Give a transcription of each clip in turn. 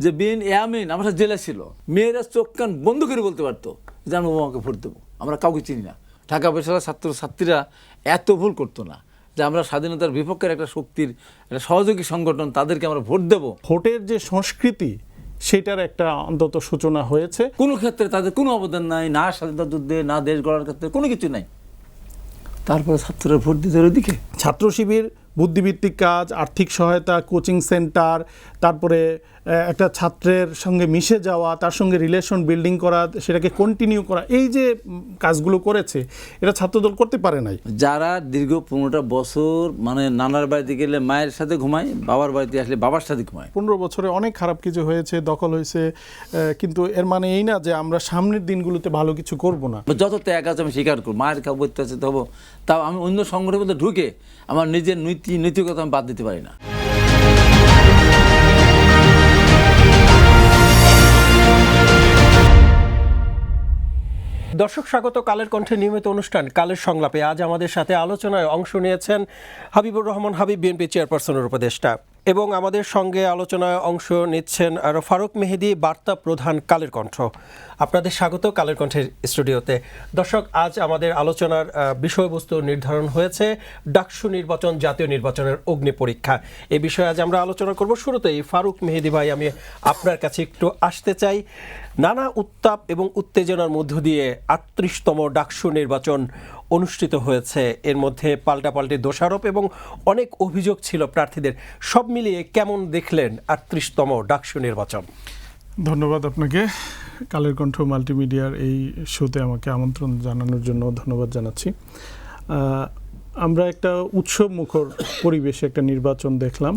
যে বিন ইয়ামিন আমরা জেলে ছিল, মেয়েরা চোখ কান বন্ধ করে বলতে পারতো যে আমরা ওমাকে ভোট দেবো, আমরা কাউকে চিনি না। ঢাকা বিশ্ববিদ্যালয়ের ছাত্রছাত্রীরা এত ভুল করতো না যে আমরা স্বাধীনতার বিপক্ষের একটা শক্তির একটা সহযোগী সংগঠন, তাদেরকে আমরা ভোট দেবো। ভোটের যে সংস্কৃতি সেটার একটা অন্তত সূচনা হয়েছে। কোনো ক্ষেত্রে তাদের কোনো অবদান নাই, না স্বাধীনতা যুদ্ধে, না দেশ গড়ার ক্ষেত্রে কোনো কিছু নাই। তারপরে ছাত্ররা ভোট দিতে ওদিকে। ছাত্র শিবির, বুদ্ধিভিত্তিক কাজ, আর্থিক সহায়তা, কোচিং সেন্টার, তারপরে একটা ছাত্রের সঙ্গে মিশে যাওয়া, তার সঙ্গে রিলেশন বিল্ডিং করা, সেটাকে কন্টিনিউ করা, এই যে কাজগুলো করেছে এটা ছাত্রদল করতে পারে নাই। যারা দীর্ঘ 15টা বছর মানে নানার বাড়িতে গেলে মায়ের সাথে ঘুমায়, বাবার বাড়িতে আসলে বাবার সাথে ঘুমায়। 15 বছরে অনেক খারাপ কিছু হয়েছে, দখল হয়েছে, কিন্তু এর মানে এই না যে আমরা সামনের দিনগুলোতে ভালো কিছু করব না। যত ত্যাগ আছে আমি স্বীকার করব, মায়ের খাবো, অত্যাচারিত হবো, তাও আমি অন্য সংগঠনের মধ্যে ঢুকে আমার নিজের নৈতিকতা আমি বাদ দিতে পারি না। দর্শক স্বাগত কালের কণ্ঠে নিয়মিত অনুষ্ঠান কালের সংলাপে। আজ আমাদের সাথে আলোচনায় অংশ নিয়েছেন হাবিবুর রহমান হাবিব, বিএনপি চেয়ারপারসনের উপদেষ্টা, এবং আমাদের সঙ্গে আলোচনায় অংশ নিচ্ছেন আরও ফারুক মেহেদি, বার্তা প্রধান কালের কণ্ঠ। আপনাদের স্বাগত কালের কণ্ঠের স্টুডিওতে। দর্শক, আজ আমাদের আলোচনার বিষয়বস্তু নির্ধারণ হয়েছে ডাকসু নির্বাচন, জাতীয় নির্বাচনের অগ্নি পরীক্ষা। এ বিষয়ে আজ আমরা আলোচনা করব। শুরুতেই ফারুক মেহেদি ভাই, আমি আপনার কাছে একটু আসতে চাই। নানা উত্তাপ এবং উত্তেজনার মধ্য দিয়ে ৩৮তম ডাকসু নির্বাচন অনুষ্ঠিত হয়েছে। এর মধ্যে পাল্টাপাল্টি দোষারোপ এবং অনেক অভিযোগ ছিল প্রার্থীদের। সব মিলিয়ে কেমন দেখলেন ৩৮তম ডাকসু নির্বাচন? ধন্যবাদ আপনাকে, কালের কণ্ঠ মাল্টিমিডিয়ার এই শোতে আমাকে আমন্ত্রণ জানানোর জন্য ধন্যবাদ জানাচ্ছি। আমরা একটা উৎসব মুখর পরিবেশে একটা নির্বাচন দেখলাম।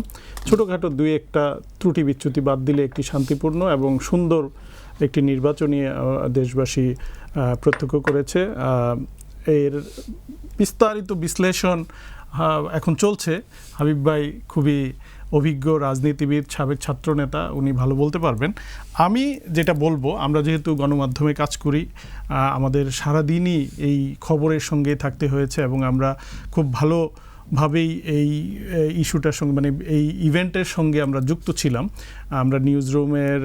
ছোটোখাটো দুই একটা ত্রুটি বিচ্যুতি বাদ দিলে একটি শান্তিপূর্ণ এবং সুন্দর একটি নির্বাচনী দেশবাসী প্রত্যক্ষ করেছে। এর বিস্তারিত বিশ্লেষণ এখন চলছে। হাবিব ভাই খুবই অভিজ্ঞ রাজনীতিবিদ, সাবেক ছাত্রনেতা, উনি ভালো বলতে পারবেন। আমি যেটা বলবো, আমরা যেহেতু গণমাধ্যমে কাজ করি, আমাদের সারাদিনই এই খবরের সঙ্গে থাকতে হয়েছে এবং আমরা খুব ভালোভাবেই এই ইস্যুটার সঙ্গে, মানে এই ইভেন্টের সঙ্গে আমরা যুক্ত ছিলাম। আমরা নিউজ রুমের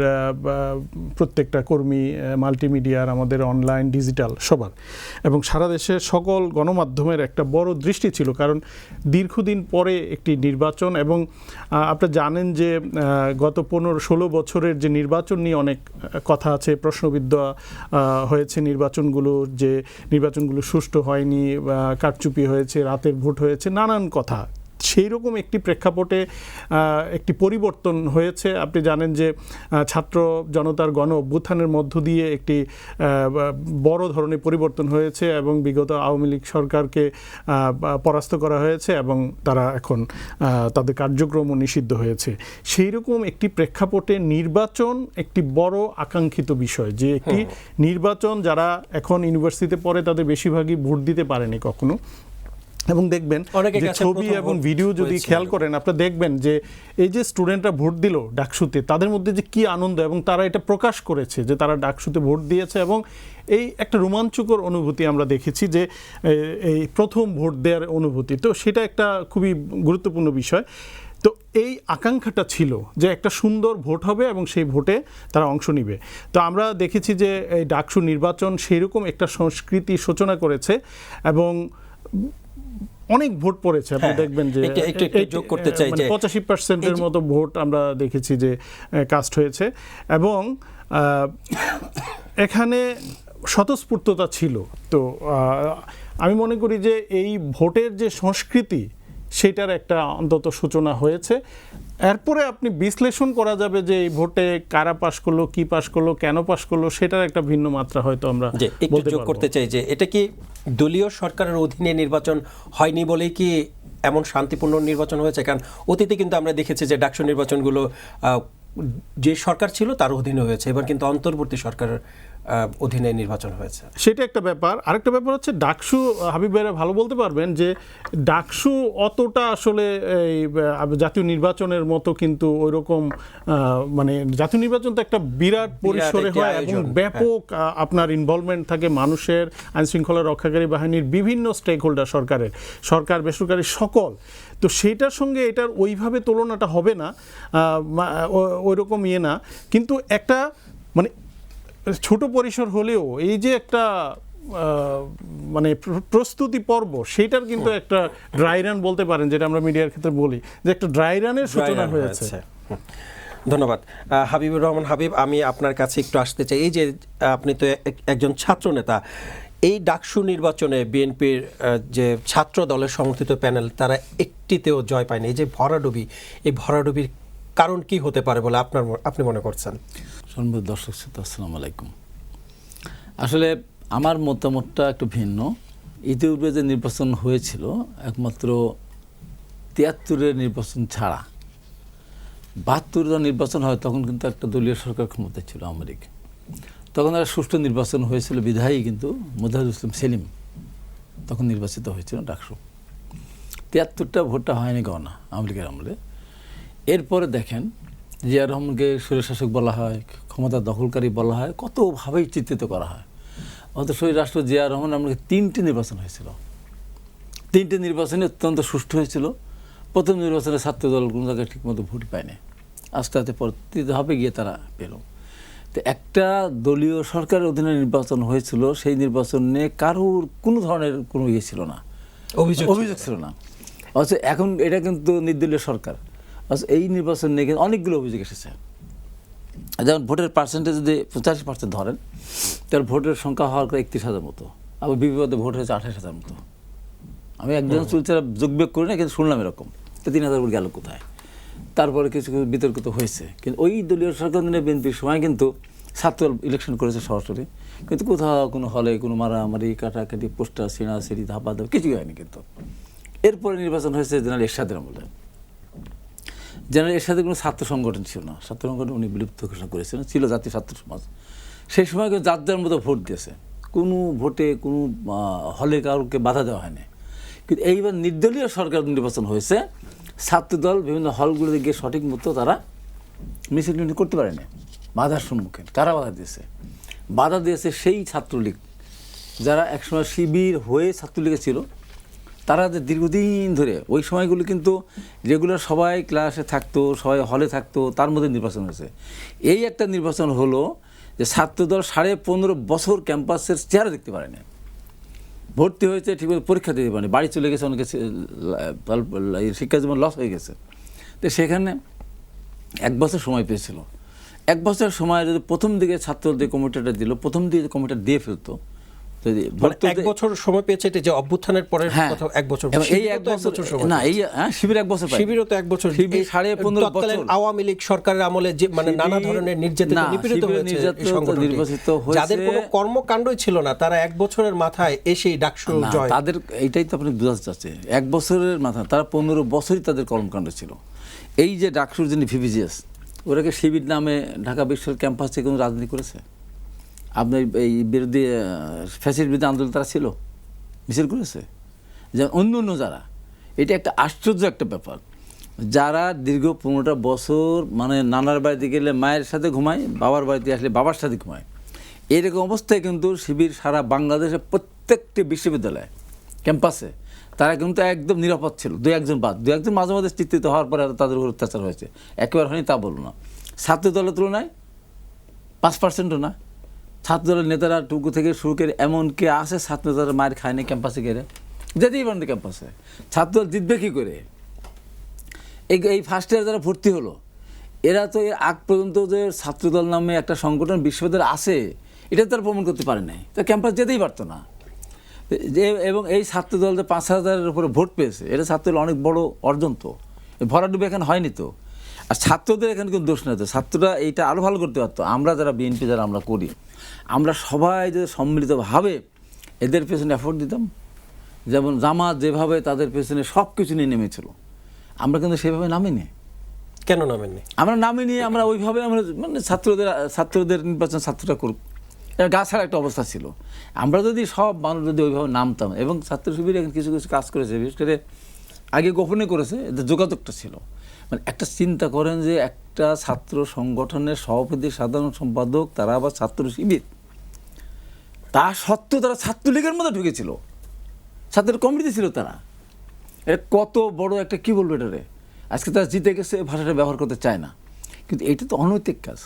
প্রত্যেকটা কর্মী, মাল্টিমিডিয়ার, আমাদের অনলাইন, ডিজিটাল সবার, এবং সারা দেশের সকল গণমাধ্যমের একটা বড় দৃষ্টি ছিল, কারণ দীর্ঘদিন পরে একটি নির্বাচন। এবং আপনারা জানেন যে গত 15-16 বছরের যে নির্বাচন নিয়ে অনেক কথা আছে, প্রশ্নবিদ্ধ হয়েছে যে নির্বাচনগুলো সুষ্ঠু হয়নি, কারচুপি হয়েছে, রাতের ভোট হয়েছে, নানান কথা। সেই রকম একটি প্রেক্ষাপটে একটি পরিবর্তন হয়েছে। আপনি জানেন যে ছাত্র জনতার গণ অভ্যুত্থানের মধ্য দিয়ে একটি বড় ধরনের পরিবর্তন হয়েছে এবং বিগত আওয়ামী লীগ সরকারকে পরাস্ত করা হয়েছে এবং তারা এখন তাদের কার্যক্রমও নিষিদ্ধ হয়েছে। সেই রকম একটি প্রেক্ষাপটে নির্বাচন একটি বড় আকাঙ্ক্ষিত বিষয়, যে একটি নির্বাচন যারা এখন ইউনিভার্সিটিতে পড়ে তাদের বেশিরভাগই ভোট দিতে পারেনি কখনো। এবং দেখবেন যে ছবি এবং ভিডিও যদি খেয়াল করেন, আপনারা দেখবেন যে এই যে স্টুডেন্টরা ভোট দিল ডাকসুতে, তাদের মধ্যে যে কি আনন্দ, এবং তারা এটা প্রকাশ করেছে যে তারা ডাকসুতে ভোট দিয়েছে, এবং এই একটা রোমাঞ্চকর অনুভূতি আমরা দেখেছি, যে এই প্রথম ভোট দেওয়ার অনুভূতি। তো সেটা একটা খুবই গুরুত্বপূর্ণ বিষয়। তো এই আকাঙ্ক্ষাটা ছিল যে একটা সুন্দর ভোট হবে এবং সেই ভোটে তারা অংশ নিবে। তো আমরা দেখেছি যে এই ডাকসু নির্বাচন সেইরকম একটা সংস্কৃতি সূচনা করেছে এবং অনেক ভোট পড়েছে। আপনি দেখবেন যে 85% মতো ভোট আমরা দেখেছি যে কাস্ট হয়েছে, এবং এখানে স্বতঃস্ফূর্ততা ছিল। তো আমি মনে করি যে এই ভোটের যে সংস্কৃতি সেটার একটা অন্তত সূচনা হয়েছে। এরপরে আপনি বিশ্লেষণ করা যাবে যে এই ভোটে কারা পাশ করলো, কি পাশ করলো, কেন পাশ করলো, সেটার একটা ভিন্ন মাত্রা হয়তো আমরা একটু যোগ করতে চাই যে এটা কি দলীয় সরকারের অধীনে নির্বাচন হয়নি বলেই কি এমন শান্তিপূর্ণ নির্বাচন হয়েছে? কারণ অতীতে কিন্তু আমরা দেখেছি যে ডাকসু নির্বাচনগুলো যে সরকার ছিল তার অধীনে হয়েছে, এবার কিন্তু অন্তর্বর্তী সরকারের অধীনে নির্বাচন হয়েছে। সেটা একটা ব্যাপার। আরেকটা ব্যাপার হচ্ছে ডাকসু, হাবিব ভাইরা ভালো বলতে পারবেন যে ডাকসু অতটা আসলে এই জাতীয় নির্বাচনের মতো কিন্তু ওইরকম মানে জাতীয় নির্বাচন তো একটা বিরাট পরিসরে একটি হয় এবং আয়োজন, ব্যাপক আপনার ইনভলভমেন্ট থাকে মানুষের, আইনশৃঙ্খলা রক্ষাকারী বাহিনীর, বিভিন্ন স্টেক হোল্ডার, সরকার বেসরকারি সকল। তো সেটার সঙ্গে এটার ওইভাবে তুলনাটা হবে না, ওইরকম না, কিন্তু একটা মানে ছোট পরিসর হলেও এই যে একটা মানে প্রস্তুতি পর্ব, সেটার কিন্তু একটা ড্রাই রান বলতে পারেন, যেটা আমরা মিডিয়ার ক্ষেত্রে বলি যে একটা ড্রাই রানের সূচনা হয়েছে। ধন্যবাদ হাবিবুর রহমান। হাবিব, আমি আপনার কাছে একটু আসতে চাই, এই যে আপনি তো একজন ছাত্র নেতা, এই ডাকসু নির্বাচনে বিএনপির যে ছাত্র দলের সমর্থিত প্যানেল তারা একটিতেও জয় পায়নি, এই যে ভরাডুবি, এই ভরাডুবির কারণ কি হতে পারে বলে আপনি মনে করছেন? সম্মানিত দর্শক শ্রোতা, আসসালামু আলাইকুম। আসলে আমার মতামতটা একটু ভিন্ন। ইতিপূর্বে যে নির্বাচন হয়েছিল একমাত্র ৭৩-এর নির্বাচন ছাড়া ৭২ নির্বাচন হয়, তখন কিন্তু একটা দলীয় সরকার ক্ষমতায় ছিল আওয়ামী লীগ। তখন একটা সুষ্ঠু নির্বাচন হয়েছিল বিধায়ী কিন্তু মোজাহিদুল ইসলাম সেলিম তখন নির্বাচিত হয়েছিল ডাকসু। ৭৩টা ভোটটা হয়নি গণনা আওয়ামী লীগের আমলে। এরপরে দেখেন জিয়া রহমানকে স্বৈরশাসক বলা হয়, ক্ষমতা দখলকারী বলা হয়, কতভাবেই চিত্রিত করা হয়। অথচ রাষ্ট্র জিয়া রহমান আমাকে 3টি নির্বাচন হয়েছিল, 3টি নির্বাচনে অত্যন্ত সুষ্ঠু হয়েছিল। প্রথম নির্বাচনে ছাত্রদল কোনো জায়গায় ঠিকমতো ভোট পায়নি, আস্তে আস্তে পরবর্তীভাবে গিয়ে তারা পেল। তো একটা দলীয় সরকারের অধীনে নির্বাচন হয়েছিল, সেই নির্বাচনে কারোর কোনো ধরনের কোনো ইয়ে ছিল না, অভিযোগ ছিল না। অথচ এখন এটা কিন্তু নির্দলীয় সরকার, অথচ এই নির্বাচন নিয়ে কিন্তু অনেকগুলো অভিযোগ এসেছে। যেমন ভোটের পার্সেন্টেজ যদি 85% ধরেন, তার ভোটের সংখ্যা হওয়ার 31,000 মতো, আবার বিপদে ভোট হয়েছে 28,000 মতো। আমি একজন চুলচারা যোগবিয়োগ করি না, কিন্তু শুনলাম এরকম। তো 3,000 ভোট গেল কোথায়? তারপরে কিছু কিছু বিতর্কিত হয়েছে। কিন্তু ওই দলীয় সরকার নিয়ে বিএনপির সময় কিন্তু ছাত্র ইলেকশন করেছে সরাসরি, কিন্তু কোথাও কোনো হলে কোনো মারামারি, কাটাকাটি, পোস্টার, সিঁড়ি, ধাপা কিছুই হয়নি। কিন্তু এরপরে নির্বাচন হয়েছে জেনারেল এরশাদের আমলে। জেনারেল এরশাদের কোনো ছাত্র সংগঠন ছিল না, ছাত্র সংগঠন উনি বিলুপ্ত ঘোষণা করেছিলেন, ছিল জাতীয় ছাত্র সমাজ। সেই সময় কিন্তু যার মতো ভোট দিয়েছে, কোনো ভোটে কোনো হলে কাউকে বাধা দেওয়া হয়নি। কিন্তু এইবার নির্দলীয় সরকার নির্বাচন হয়েছে, ছাত্রদল বিভিন্ন হলগুলোতে গিয়ে সঠিক মতো তারা মিছিল করতে পারেনি, বাধার সম্মুখীন। কারা বাধা দিয়েছে? বাধা দিয়েছে সেই ছাত্রলীগ যারা একসময় শিবির হয়ে ছাত্রলীগে ছিল, তারা যে দীর্ঘদিন ধরে ওই সময়গুলো কিন্তু রেগুলার সবাই ক্লাসে থাকতো, সবাই হলে থাকতো, তার মধ্যে নির্বাচন হয়েছে। এই একটা নির্বাচন হলো যে ছাত্রদল 15.5 বছর ক্যাম্পাসের চেহারা দেখতে পারেনি, ভর্তি হয়েছে ঠিকমতো পরীক্ষা দিতে পারেনি, বাড়ি চলে গেছে, অনেকে শিক্ষা জীবন লস হয়ে গেছে। তো সেখানে 1 বছর সময় পেয়েছিল। 1 বছর সময় যদি প্রথম দিকে ছাত্রদের কমিটিটা দিল, প্রথম দিকে কমিটিটা দিয়ে ফেলতো, 1 বছর সময় পেয়েছে, এটা যে অভ্যুত্থানের পরের কথা। 1 বছর, এই 1 বছর না, এই শিবির 1 বছর, শিবিরও তো 1 বছর, শিবির 15.5 বছর আওয়ামী লীগ সরকারের আমলে যে মানে নানা ধরনের নির্যাতিত, নিপীড়িত হয়েছে, যাদের কোনো কর্মকাণ্ডই ছিল না, তারা 1 বছরের মাথায় এসেই ডাকসু জয়। তাদের এইটাই তো আপনি বোঝাতে চাচ্ছেন, 1 বছরের মাথায় তারা 15 বছরই তাদের কর্মকাণ্ড ছিল। এই যে ডাকসুর যিনি ভিভিজিএস, ওরাকে শিবির নামে ঢাকা বিশ্ববিদ্যালয় ক্যাম্পাসে কোনো রাজনীতি করেছে? আপনার এই বিরোধী ফ্যাসিস্ট বিরোধী আন্দোলন তারা ছিল, মিছিল করেছে? যেমন অন্য যারা, এটা একটা আশ্চর্য একটা ব্যাপার, যারা দীর্ঘ 15টা বছর মানে নানার বাড়িতে গেলে মায়ের সাথে ঘুমায়, বাবার বাড়িতে আসলে বাবার সাথে ঘুমায়, এরকম অবস্থায় কিন্তু শিবির সারা বাংলাদেশের প্রত্যেকটি বিশ্ববিদ্যালয়ে ক্যাম্পাসে তারা কিন্তু একদম নিরাপদ ছিল। 2-1 বাদ, 2-1 মাঝে মাঝে চিত্রিত হওয়ার পরে তাদের উপর অত্যাচার হয়েছে, একেবারে হয়নি তা বলবো না। ছাত্র দলের তুলনায় 5%ও না। ছাত্রদলের নেতারা টুকু থেকে শুরু করে এমনকি আসে ছাত্র নেতারা মায়ের খায়নি ক্যাম্পাসে গেলে, যেতেই পারেন ক্যাম্পাসে। ছাত্রদল জিতবে কী করে? এই ফার্স্ট ইয়ার যারা ভর্তি হলো, এরা তো এর আগ পর্যন্ত যে ছাত্রদল নামে একটা সংগঠন বিশ্ববিদ্যালয়ে আছে, এটা তারা প্রমাণ করতে পারে নাই, তো ক্যাম্পাস যেতেই পারতো না। এবং এই ছাত্রদল যে 5,000-এর উপরে ভোট পেয়েছে, এটা ছাত্রদল অনেক বড় অর্জন। তো ভরাডুবি এখানে হয়নি তো। আর ছাত্রদের এখানে কিন্তু দোষ নেই তো, ছাত্ররা এইটা আরও ভালো করতে পারতো। আমরা যারা বিএনপি যারা আমরা করি, আমরা সবাই যদি সম্মিলিতভাবে এদের পেছনে এফোর্ট দিতাম, যেমন জামাত যেভাবে তাদের পেছনে সব কিছু নিয়ে নেমেছিল, আমরা কিন্তু সেভাবে নামিনি। কেন নামেননি? আমরা নামিনি, আমরা ওইভাবে আমরা মানে ছাত্রদের নির্বাচন ছাত্ররা করুক, এটা গা ছাড়া একটা অবস্থা ছিল। আমরা যদি সব মানুষ যদি ওইভাবে নামতাম, এবং ছাত্র শিবির এখন কিছু কিছু কাজ করেছে, বিশেষ করে আগে গোপনে করেছে, এদের যোগাযোগটা ছিল। মানে একটা চিন্তা করেন যে একটা ছাত্র সংগঠনের সভাপতি, সাধারণ সম্পাদক, তারা আবার ছাত্র শিবির, তা সত্ত্বেও তারা ছাত্রলীগের মধ্যে ঢুকেছিল, ছাত্র কমিটি ছিল তারা। এটা কত বড় একটা, কী বলবো এটারে, আজকে তারা জিতে গেছে, ভাষাটা ব্যবহার করতে চায় না, কিন্তু এটা তো অনৈতিক কাজ।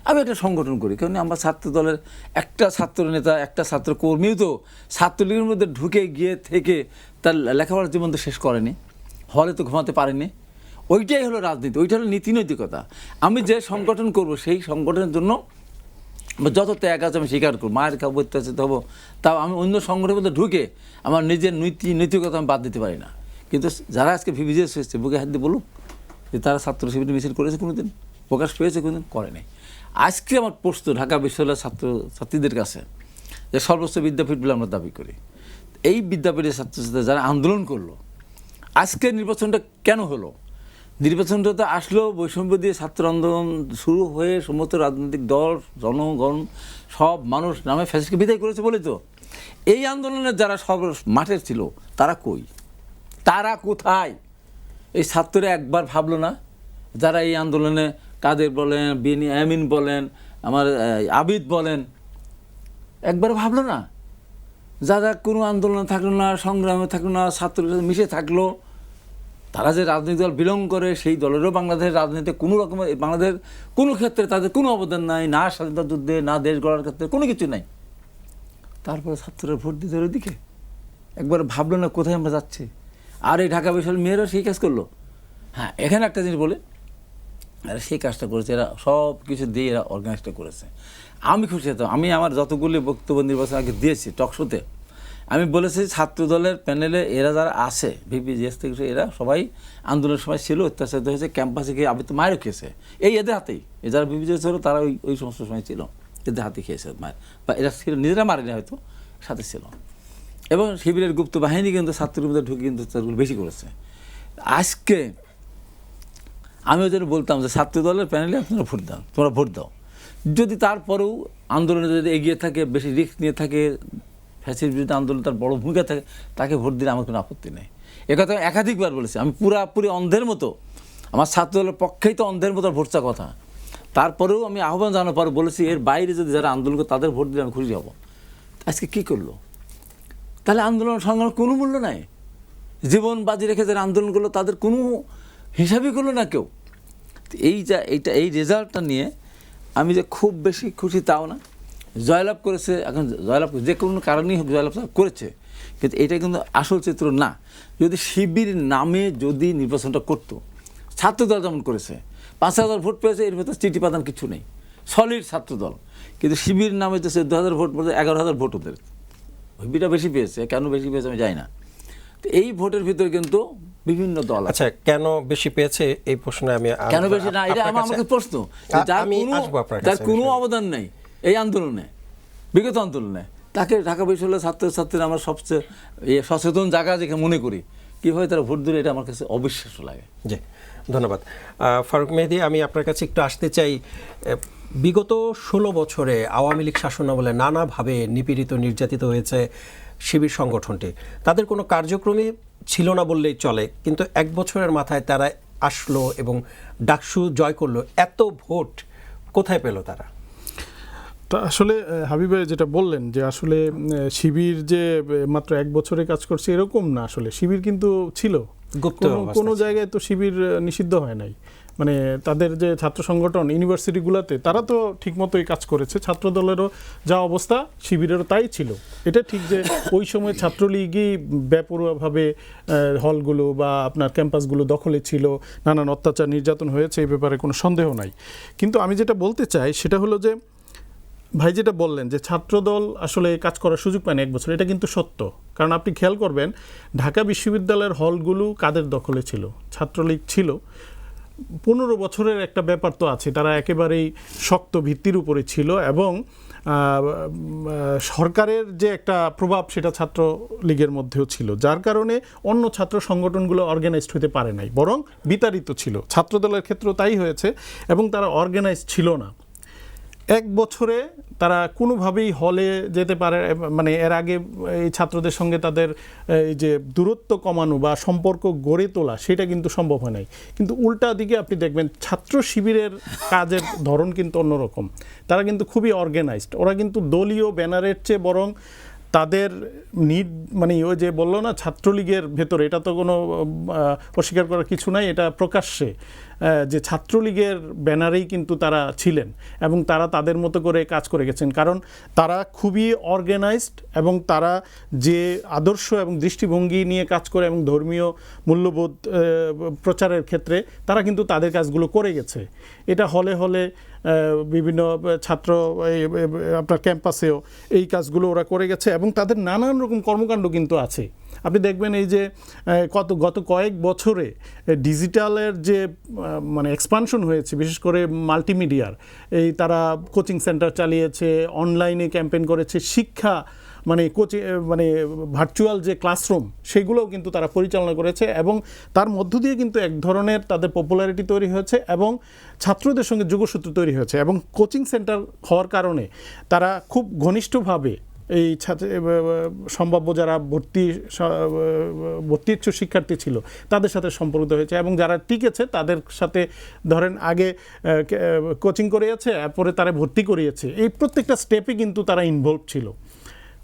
আমি একটা সংগঠন করি, কারণ আমরা ছাত্র দলের একটা ছাত্র নেতা, একটা ছাত্র কর্মীও তো ছাত্রলীগের মধ্যে ঢুকে গিয়ে থেকে তার লেখাপড়ার জীবন তো শেষ করেনি, হলে তো ঘুমাতে পারেনি। ওইটাই হলো রাজনীতি, ওইটা হলো নীতি নৈতিকতা। আমি যে সংগঠন করব সেই সংগঠনের জন্য যত ত্যাগ আছে আমি স্বীকার করবো, মায়ের খাবো, অত্যাচারিত হবো, তাও আমি অন্য সংগঠনের মধ্যে ঢুকে আমার নিজের নৈতিকতা আমি বাদ দিতে পারি না। কিন্তু যারা আজকে ভিভিজিএস হয়েছে, বুকে হাত দিয়ে বলুক যে তারা ছাত্র শিবির মিছিল করেছে, কোনোদিন প্রকাশ পেয়েছে, কোনোদিন করে নাই। আজকে আমার প্রশ্ন ঢাকা বিশ্ববিদ্যালয়ের ছাত্রছাত্রীদের কাছে, যে সর্বোচ্চ বিদ্যাপীঠ বলে আমরা দাবি করি, এই বিদ্যাপীঠের ছাত্রছাত্রীরা যারা আন্দোলন করলো, আজকে নির্বাচনটা কেন হলো? নির্বাচনটা তো আসলো বৈষম্য দিয়ে ছাত্র আন্দোলন শুরু হয়ে সমস্ত রাজনৈতিক দল, জনগণ, সব মানুষ নামে ফ্যাসিস্টকে বিদায় করেছে বলে তো। এই আন্দোলনের যারা সব মাঠের ছিল, তারা কই, তারা কোথায়? এই ছাত্ররা একবার ভাবলো না, যারা এই আন্দোলনে কাদের বলেন, আমিন বলেন, আমার আবিদ বলেন, একবার ভাবলো না? যারা কোনো আন্দোলনে থাকলো না, সংগ্রামে থাকলো না, ছাত্রদের সাথে মিশে থাকলো, তারা যে রাজনৈতিক দল বিলং করে, সেই দলেরও বাংলাদেশের রাজনীতিতে কোনো রকমের, বাংলাদেশের কোনো ক্ষেত্রে তাদের কোনো অবদান নাই, না স্বাধীনতা যুদ্ধে, না দেশ গড়ার ক্ষেত্রে, কোনো কিছু নাই। তারপরে ছাত্ররা ভোট দিতে ওইদিকে একবার ভাবলো না কোথায় আমরা যাচ্ছি? আর এই ঢাকা বিশ্ববিদ্যালয়ের মেয়েরা সেই কাজ করলো। হ্যাঁ, এখানে একটা জিনিস বলে, এরা সেই কাজটা করেছে, এরা সব কিছু দিয়ে এরা অর্গানাইজটা করেছে। আমি খুশি হতাম, আমি আমার যতগুলি বক্তব্য নির্বাচন আগে দিয়েছি টকশোতে, আমি বলেছি ছাত্র দলের প্যানেলে এরা যারা আছে, ভিপিজিএস থেকে এরা সবাই আন্দোলনের সময় ছিল, অত্যাচারিত হয়েছে, ক্যাম্পাসে গিয়ে আবৃত্তি মায়েরও খেয়েছে, এই এদের হাতেই। এ যারা ভিপিজিএস ছিল তারা ওই সমস্ত সময় ছিল, এদের হাতে খেয়েছে মায়ের, বা এরা ছিল, নিজেরা মারেনি হয়তো, সাথে ছিল। এবং শিবিরের গুপ্ত বাহিনী কিন্তু ছাত্রের মধ্যে ঢুকে কিন্তু বেশি করেছে। আজকে আমিও যেন বলতাম যে ছাত্র দলের প্যানেলে আপনারা ভোট দাও, তোমরা ভোট দাও, যদি তারপরেও আন্দোলনে যদি এগিয়ে থাকে, বেশি রিস্ক নিয়ে থাকে, ফ্যাসিস্ট বিরুদ্ধে আন্দোলন তার বড় ভূমিকা থাকে, তাকে ভোট দিলে আমার কোনো আপত্তি নেই। একথা একাধিকবার বলেছি। আমি পুরাপুরি অন্ধের মতো, আমার ছাত্র দলের পক্ষেই তো অন্ধের মতো ভোটটা কথা, তারপরেও আমি আহ্বান জানানোর পর বলেছি এর বাইরে যদি যারা আন্দোলন করে তাদের ভোট দিলে আমি খুশি হব। আজকে কী করলো? তাহলে আন্দোলন সংগ্রামের কোনো মূল্য নাই। জীবন বাজি রেখে যারা আন্দোলন করলো তাদের কোনো হিসাবই করলো না কেউ। এই রেজাল্টটা নিয়ে আমি যে খুব বেশি খুশি তাও না। জয়লাভ করেছে, এখন জয়লাভ যে কোনো কারণেই হোক জয়লাভ করেছে, কিন্তু এটা কিন্তু আসল চিত্র না। যদি শিবির নামে যদি নির্বাচনটা করতো, ছাত্রদল যেমন করেছে, 5,000 ভোট পেয়েছে, এর ভেতরে চিঠি পাতান কিছু নেই, সলিড ছাত্রদল। কিন্তু শিবির নামে তো 14,000 ভোট পড়েছে, 11,000 ভোট ওদের, ভিপিটা বেশি পেয়েছে। কেন বেশি পেয়েছে আমি জানি না। তো এই ভোটের ভিতরে কিন্তু বিভিন্ন দল আছে। আচ্ছা, কেন বেশি পেয়েছে এই প্রশ্নে আমি কেন বেশি না, এটা আমাকে প্রশ্ন, যার কোনো অবদান নেই এই আন্দোলনে, বিগত আন্দোলনে, তাকে ঢাকা বিশ্ববিদ্যালয়ের ছাত্রছাত্রীরা আমার সবচেয়ে সচেতন জায়গা যেখানে মনে করি, কীভাবে তারা ভোট দিলে, এটা আমার কাছে অবিশ্বাস্য লাগে। জি, ধন্যবাদ। ফারুক মেহেদী, আমি আপনার কাছে একটু আসতে চাই। বিগত 16 বছরে আওয়ামী লীগ শাসনামলে নানাভাবে নিপীড়িত, নির্যাতিত হয়েছে শিবির সংগঠনটি। তাদের কোনো কার্যক্রমই ছিল না বললেই চলে, কিন্তু 1 বছরের মাথায় তারা আসলো এবং ডাকসু জয় করলো। এত ভোট কোথায় পেল তারা? তা আসলে হাবিব ভাই যেটা বললেন যে আসলে শিবির যে মাত্র 1 বছরে কাজ করছে এরকম না। আসলে শিবির কিন্তু ছিল, কোনো জায়গায় তো শিবির নিষিদ্ধ হয় নাই। মানে তাদের যে ছাত্র সংগঠন ইউনিভার্সিটিগুলোতে তারা তো ঠিকমতোই কাজ করেছে। ছাত্র দলেরও যা অবস্থা শিবিরেরও তাই ছিল। এটা ঠিক যে ওই সময় ছাত্রলীগই বেপরোয়াভাবে হলগুলো বা আপনার ক্যাম্পাসগুলো দখলে ছিল, নানান অত্যাচার নির্যাতন হয়েছে, এই ব্যাপারে কোনো সন্দেহ নাই। কিন্তু আমি যেটা বলতে চাই সেটা হলো যে ভাই যেটা বললেন যে ছাত্রদল আসলে কাজ করার সুযোগ পায়নি 1 বছর, এটা কিন্তু সত্য। কারণ আপনি খেয়াল করবেন ঢাকা বিশ্ববিদ্যালয়ের হলগুলো কাদের দখলে ছিল? ছাত্রলীগ ছিল। 15 বছরের একটা ব্যাপার তো আছে, তারা একেবারেই শক্ত ভিত্তির উপরে ছিল এবং সরকারের যে একটা প্রভাব সেটা ছাত্রলীগের মধ্যেও ছিল, যার কারণে অন্য ছাত্র সংগঠনগুলো অর্গানাইজড হতে পারে নাই, বরং বিতাড়িত ছিল। ছাত্রদলের ক্ষেত্রেও তাই হয়েছে এবং তারা অর্গানাইজড ছিল না। এক বছরে তারা কোনোভাবেই হলে যেতে পারে, মানে এর আগে এই ছাত্রদের সঙ্গে তাদের এই যে দূরত্ব কমানো বা সম্পর্ক গড়ে তোলা সেটা কিন্তু সম্ভব হয় নাই। কিন্তু উল্টা দিকে আপনি দেখবেন ছাত্র শিবিরের কাজের ধরন কিন্তু অন্যরকম। তারা কিন্তু খুবই অর্গানাইজড, ওরা কিন্তু দলীয় ব্যানারের চেয়ে বরং তাদের মানে ওই যে বললো না ছাত্রলীগের ভেতরে, এটা তো কোনো অস্বীকার করার কিছু নাই, এটা প্রকাশ্যে যে ছাত্রলীগের ব্যানারেই কিন্তু তারা ছিলেন এবং তারা তাদের মতো করে কাজ করে গেছেন। কারণ তারা খুবই অর্গানাইজড এবং তারা যে আদর্শ এবং দৃষ্টিভঙ্গি নিয়ে কাজ করে এবং ধর্মীয় মূল্যবোধ প্রচারের ক্ষেত্রে তারা কিন্তু তাদের কাজগুলো করে গেছে। এটা হলে হলে বিভিন্ন ছাত্র আপনার ক্যাম্পাসেও এই কাজগুলো ওরা করে গেছে এবং তাদের নানান রকম কর্মকাণ্ড কিন্তু আছে। আপনি দেখবেন এই যে গত কয়েক বছরে ডিজিটালের যে মানে এক্সপানশন হয়েছে, বিশেষ করে মাল্টিমিডিয়ার, এই তারা কোচিং সেন্টার চালিয়েছে, অনলাইনে ক্যাম্পেইন করেছে, শিক্ষা মানে মানে ভার্চুয়াল যে ক্লাসরুম সেগুলোও কিন্তু তারা পরিচালনা করেছে এবং তার মধ্য দিয়ে কিন্তু এক ধরনের তাদের পপুলারিটি তৈরি হয়েছে এবং ছাত্রদের সঙ্গে যোগসূত্র তৈরি হয়েছে। এবং কোচিং সেন্টার হওয়ার কারণে তারা খুব ঘনিষ্ঠভাবে এই সম্ভাব্য যারা ভর্তি ইচ্ছুক শিক্ষার্থী ছিল তাদের সাথে সম্পর্কিত হয়েছে এবং যারা টিকেছে তাদের সাথে ধরেন আগে কোচিং করিয়েছে, এরপরে তারা ভর্তি করিয়েছে, এই প্রত্যেকটা স্টেপে কিন্তু তারা ইনভলভ ছিল।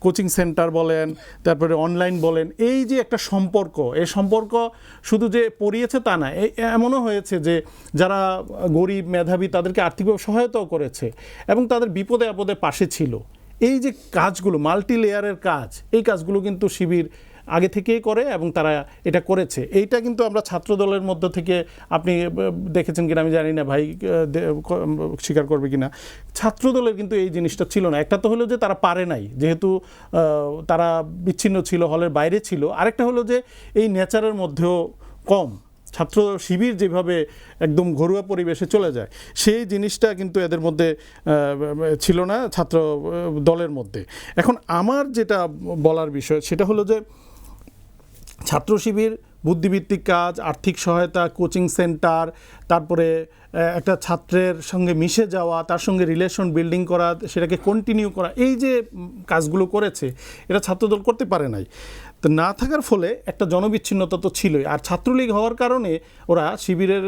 কোচিং সেন্টার বলেন, তারপরে অনলাইন বলেন, এই যে একটা সম্পর্ক, এই সম্পর্ক শুধু যে পড়িয়েছে তা না, এমনও হয়েছে যে যারা গরিব মেধাবী তাদেরকে আর্থিকভাবে সহায়তাও করেছে এবং তাদের বিপদে আপদে পাশে ছিল। এই যে কাজগুলো মাল্টি লেয়ারের কাজ, এই কাজগুলো কিন্তু শিবির আগে থেকেই করে এবং তারা এটা করেছে। এইটা কিন্তু আমরা ছাত্র দলের মধ্য থেকে আপনি দেখেছেন কিনা আমি জানি না, ভাই স্বীকার করবে কিনা, ছাত্র দলের কিন্তু এই জিনিসটা ছিল না। একটা তো হলো যে তারা পারে নাই, যেহেতু তারা বিচ্ছিন্ন ছিল, হলের বাইরে ছিল। আরেকটা হলো যে এই নেচারের মধ্যেও কম, ছাত্র শিবির যেভাবে একদম ঘরোয়া পরিবেশে চলে যায় সেই জিনিসটা কিন্তু এদের মধ্যে ছিল না ছাত্র দলের মধ্যে। এখন আমার যেটা বলার বিষয় সেটা হলো যে ছাত্র শিবির বুদ্ধিভিত্তিক কাজ, আর্থিক সহায়তা, কোচিং সেন্টার, তারপরে একটা ছাত্রের সঙ্গে মিশে যাওয়া, তার সঙ্গে রিলেশন বিল্ডিং করা, সেটাকে কন্টিনিউ করা, এই যে কাজগুলো করেছে এটা ছাত্রদল করতে পারে নাই। তো না থাকার ফলে একটা জনবিচ্ছিন্নতা তো ছিলই। আর ছাত্রলীগ হওয়ার কারণে ওরা শিবিরের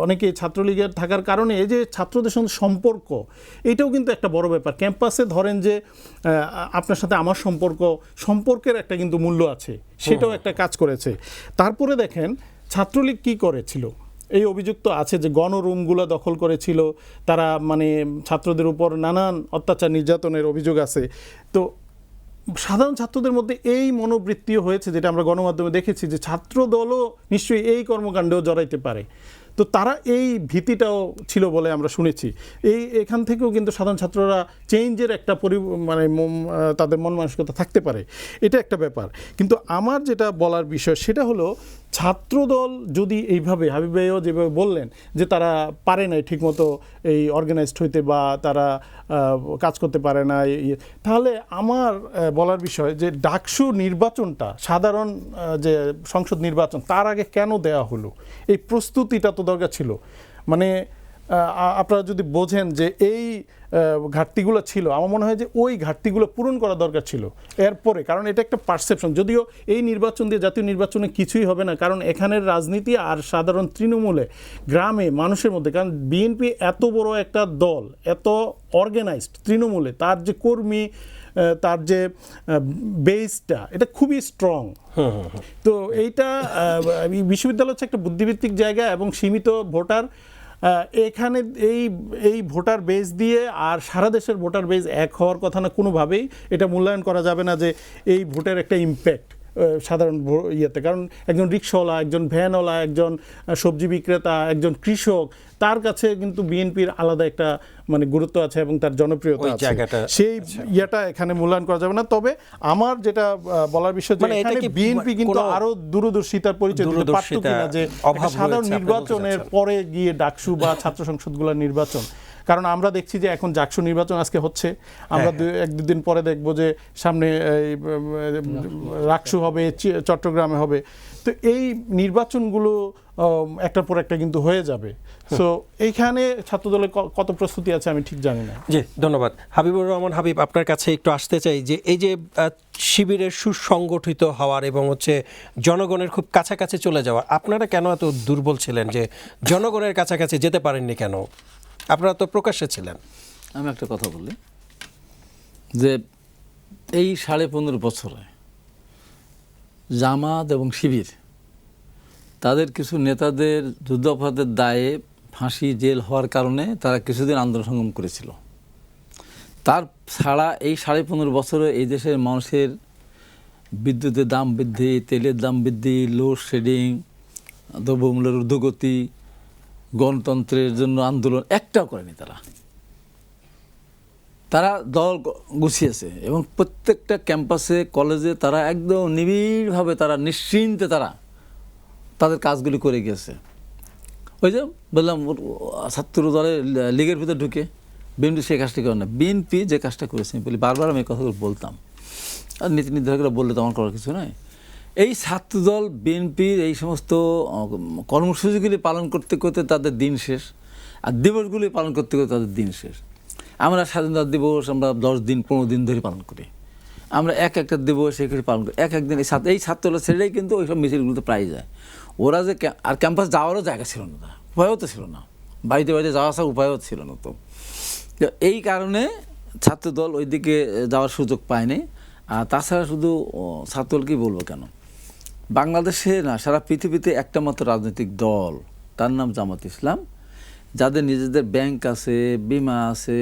অনেকে ছাত্রলীগের থাকার কারণে এই যে ছাত্রদের সঙ্গে সম্পর্ক, এটাও কিন্তু একটা বড় ব্যাপার। ক্যাম্পাসে ধরেন যে আপনার সাথে আমার সম্পর্কের একটা কিন্তু মূল্য আছে, সেটাও একটা কাজ করেছে। তারপরে দেখেন ছাত্রলীগ কি করেছিল, এই অভিযোগ তো আছে যে গণরুমগুলো দখল করেছিল তারা, মানে ছাত্রদের উপর নানান অত্যাচার নির্যাতনের অভিযোগ আছে। তো সাধারণ ছাত্রদের মধ্যে এই মনোবৃত্তিও হয়েছে, যেটা আমরা গণমাধ্যমে দেখেছি যে ছাত্রদলও নিশ্চয়ই এই কর্মকাণ্ডেও জড়াইতে পারে। তো তারা এই ভীতিটাও ছিল বলে আমরা শুনেছি। এখান থেকেও কিন্তু সাধারণ ছাত্ররা চেঞ্জের একটা মানে তাদের মন মানসিকতা থাকতে পারে, এটা একটা ব্যাপার। কিন্তু আমার যেটা বলার বিষয় সেটা হলো ছাত্রদল যদি এইভাবে, হাবিব ভাইও যেভাবে বললেন যে তারা পারে নাই ঠিকমতো এই অর্গানাইজড হইতে বা তারা কাজ করতে পারে না, তাহলে আমার বলার বিষয় যে ডাকসু নির্বাচনটা, সাধারণ যে সংসদ নির্বাচন, তার আগে কেন দেয়া হলো? এই প্রস্তুতিটা তো দরকার ছিল। মানে আপনারা যদি বোঝেন যে এই ঘাটতিগুলো ছিল, আমার মনে হয় যে ওই ঘাটতিগুলো পূরণ করা দরকার ছিল এরপরে। কারণ এটা একটা পারসেপশন, যদিও এই নির্বাচন দিয়ে জাতীয় নির্বাচনে কিছুই হবে না, কারণ এখানের রাজনীতি আর সাধারণ তৃণমূলে গ্রামে মানুষের মধ্যে, কারণ বিএনপি এত বড় একটা দল, এত অর্গানাইজড, তৃণমূলে তার যে কর্মী, তার যে বেসটা, এটা খুবই স্ট্রং। তো এইটা বিশ্ববিদ্যালয় হচ্ছে একটা বুদ্ধিভিত্তিক জায়গা এবং সীমিত ভোটার, এখানে এই ভোটার বেস দিয়ে আর সারা দেশের ভোটার বেস এক হওয়ার কথা না কোনোভাবেই। এটা মূল্যায়ন করা যাবে না যে এই ভোটের একটা ইম্প্যাক্ট সাধারণ ইয়েতে। কারণ একজন রিক্সাওয়ালা, একজন ভ্যানওয়ালা, একজন সবজি বিক্রেতা, একজন কৃষক, তার কাছে কিন্তু বিএনপির আলাদা একটা মানে গুরুত্ব আছে এবং তার জনপ্রিয়তা আছে, সেই ইয়েটা এখানে মূল্যায়ন করা যাবে না। তবে আমার যেটা বলার বিষয় যে এখানে বিএনপি কিন্তু আরো দূরদর্শিতার পরিচয় দিতে পারত কিনা, যে সাধারণ নির্বাচনের পরে গিয়ে ডাকসু বা ছাত্র সংসদগুলোর নির্বাচন। কারণ আমরা দেখছি যে এখন জাকসু নির্বাচন আজকে হচ্ছে, আমরা এক দুদিন পরে দেখব যে সামনে রাকসু হবে, চট্টগ্রামে হবে। তো এই নির্বাচনগুলো একটার পর একটা কিন্তু হয়ে যাবে। সো এইখানে ছাত্রদলের কত প্রস্তুতি আছে আমি ঠিক জানি না। জি, ধন্যবাদ। হাবিবুর রহমান হাবিব, আপনার কাছে একটু আসতে চাই যে এই যে শিবিরের সুসংগঠিত হওয়ার এবং হচ্ছে জনগণের খুব কাছাকাছি চলে যাওয়া, আপনারা কেন এত দুর্বল ছিলেন যে জনগণের কাছাকাছি যেতে পারেননি কেন? আপনারা তো প্রকাশ্যে ছিলেন। আমি একটা কথা বলি যে এই 15.5 বছরে জামাত এবং শিবির তাদের কিছু নেতাদের যুদ্ধাপরাধের দায়ে ফাঁসি জেল হওয়ার কারণে তারা কিছুদিন আন্দোলন সংগ্রাম করেছিল। তার ছাড়া এই 15.5 বছরে এই দেশের মানুষের বিদ্যুতের দাম বৃদ্ধি, তেলের দাম বৃদ্ধি, লোডশেডিং, দ্রব্যমূল্যের ঊর্ধ্বগতি, গণতন্ত্রের জন্য আন্দোলন একটাও করেনি তারা দল গুছিয়েছে এবং প্রত্যেকটা ক্যাম্পাসে কলেজে তারা একদম নিবিড়ভাবে তারা নিশ্চিন্তে তাদের কাজগুলি করে গেছে। ওই যে বললাম ছাত্র দলের লীগের ভিতরে ঢুকে বিএনপি সেই কাজটা করে না, বিএনপি যে কাজটা করেছে বলি বারবার আমি এই কথাগুলো বলতাম, আর নীতি নির্ধারকরা বললে তো আমার করার কিছু নয়। এই ছাত্রদল বিএনপির এই সমস্ত কর্মসূচিগুলি পালন করতে করতে তাদের দিন শেষ, আর দিবসগুলি পালন করতে করতে তাদের দিন শেষ। আমরা স্বাধীনতা দিবস আমরা 10 দিন 15 দিন ধরে পালন করি, আমরা একটা দিবস সেখানে পালন করি একদিন। এই ছাত্রদল ছেড়েই কিন্তু ওইসব মিছিলগুলোতে প্রায় যায়। ওরা যে আর ক্যাম্পাস যাওয়ারও জায়গা ছিল না, উপায়ও তো ছিল না, বাড়িতে বাড়িতে যাওয়া আসা উপায়ও ছিল না। তো এই কারণে ছাত্রদল ওইদিকে যাওয়ার সুযোগ পায়নি। আর তাছাড়া শুধু ছাত্রদল কি বলবো কেন, বাংলাদেশে না সারা পৃথিবীতে একটা মাত্র রাজনৈতিক দল, তার নাম জামাত ইসলাম, যাদের নিজেদের ব্যাংক আছে, বিমা আছে,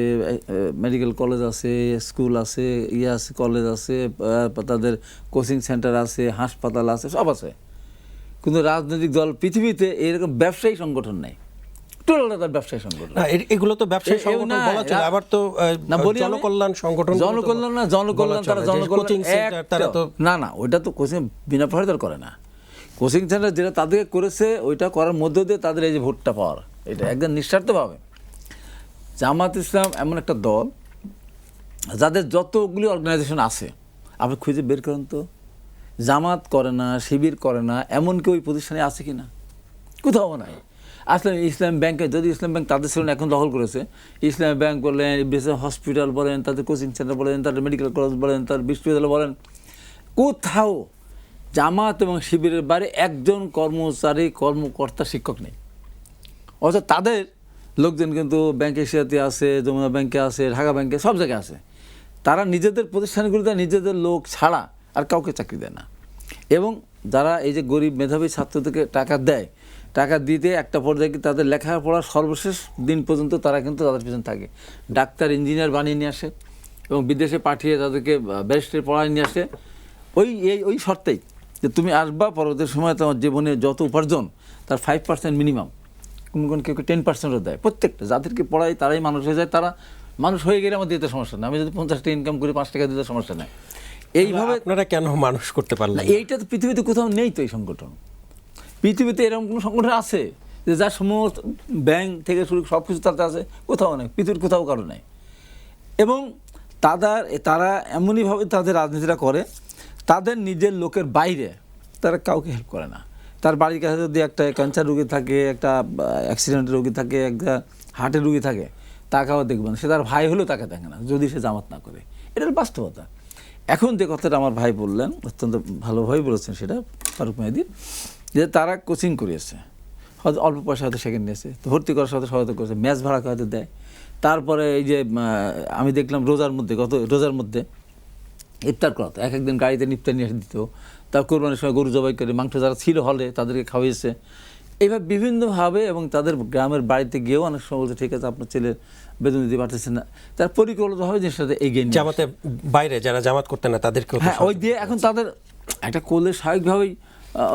মেডিকেল কলেজ আছে, স্কুল আছে, আছে কলেজ আছে, তাদের কোচিং সেন্টার আছে, হাসপাতাল আছে, সব আছে। কিন্তু রাজনৈতিক দল পৃথিবীতে এরকম ব্যবসায়ী সংগঠন নেই, টোটাল তার ব্যবসায়ী সংগঠন। এগুলো তো ব্যবসায়ী সংগঠন বলা চলে, আবার তো জনকল্যাণ সংগঠন, জনকল্যাণ না, জনকল্যাণ তারা জনকল্যাণ তারা তো না ওইটা তো কোচিং বিনা পয়সা করে না। কোচিং সেন্টার যেটা তাদেরকে করেছে ওইটা করার মধ্য দিয়ে তাদের এই যে ভোটটা পাওয়ার, এটা একদম নিঃস্বার্থভাবে। জামাত ইসলাম এমন একটা দল যাদের যতগুলি অর্গানাইজেশন আছে আপনি খুঁজে বের করেন তো, জামাত করে না, শিবির করে না, এমনকি ওই প্রতিষ্ঠানে আছে কি না? কোথাও নাই। আসলে ইসলাম ব্যাংকে, যদি ইসলাম ব্যাংক তাদের ছিল এখন দখল করেছে, ইসলাম ব্যাংক বলেন, হসপিটাল বলেন, তাদের কোচিং সেন্টার বলেন, তাদের মেডিকেল কলেজ বলেন, তাদের বিশ্ববিদ্যালয় বলেন, কোথাও জামাত এবং শিবিরের বাইরে একজন কর্মচারী, কর্মকর্তা, শিক্ষক নেই। অর্থাৎ তাদের লোকজন কিন্তু ব্যাংকে এশিয়াতে আছে, যমুনা ব্যাংকে আছে, ঢাকা ব্যাংকে, সব জায়গায় আছে। তারা নিজেদের প্রতিষ্ঠানগুলিতে নিজেদের লোক ছাড়া আর কাউকে চাকরি দেয় না। এবং যারা এই যে গরিব মেধাবী ছাত্রদেরকে টাকা দেয়, টাকা দিতে একটা পর্যায়ে তাদের লেখাপড়ার সর্বশেষ দিন পর্যন্ত তারা কিন্তু তাদের পিছনে থাকে। ডাক্তার, ইঞ্জিনিয়ার বানিয়ে নিয়ে আসে এবং বিদেশে পাঠিয়ে তাদেরকে ব্যারিস্টারি পড়ায় নিয়ে আসে ওই শর্তেই যে তুমি আসবা, পরবর্তী সময় তোমার জীবনে যত উপার্জন তার 5% মিনিমাম, কোন কেউ 10%ও দেয়। প্রত্যেকটা যাদেরকে পড়াই তারাই মানুষ হয়ে যায়। তারা মানুষ হয়ে গেলে আমার দিতে সমস্যা নেই, আমি যদি 50 টাকা ইনকাম করি 5 টাকা দিতে সমস্যা নেই। এইভাবে আপনারা কেন মানুষ করতে পারলেন? এইটা তো পৃথিবীতে কোথাও নেই তো এই সংগঠন। পৃথিবীতে এরকম কোনো সংগঠন আছে যে যার সমস্ত ব্যাংক থেকে শুরু সব কিছু তাতে আছে? কোথাও নেই, পৃথিবীর কোথাও কারো নেই। এবং তারা এমনইভাবে তাদের রাজনীতিটা করে, তাদের নিজের লোকের বাইরে তারা কাউকে হেল্প করে না। তার বাড়ির কাছে যদি একটা ক্যান্সার রোগী থাকে, একটা অ্যাক্সিডেন্টের রোগী থাকে, একটা হার্টের রোগী থাকে, তাকেও দেখবেন, সে তার ভাই হলেও তাকে দেখে না যদি সে জামাত না করে। এটার বাস্তবতা। এখন যে কথাটা আমার ভাই বললেন, অত্যন্ত ভালোভাবেই বলেছেন সেটা, ফারুক মেহেদী, যে তারা কোচিং করিয়েছে, হয়তো অল্প পয়সা হয়তো সেখানে নিয়েছে, তো ভর্তি করার সাথে সহায়তা করেছে, ম্যাচ ভাড়া হয়তো দেয়। তারপরে এই যে আমি দেখলাম রোজার মধ্যে ইফতার করাতো, একদিন গাড়িতে ইফতার নিয়ে এসে দিত, তার কোরবানির সময় গরু জবাই করে মাংস যারা ছিল হলে তাদেরকে খাওয়াইছে। এইভাবে বিভিন্নভাবে, এবং তাদের গ্রামের বাড়িতে গিয়েও অনেক সময় বলছে ঠিক আছে আপনার ছেলের বেতন দিতে পারতেছে না, তার পরিকল্পিতভাবে জিনিসটাতে এগিয়ে নিয়ে জামাতে বাইরে যারা জামাত করতে না তাদেরকে, হ্যাঁ, ওই দিয়ে এখন তাদের একটা করলে স্বাভাবিকভাবেই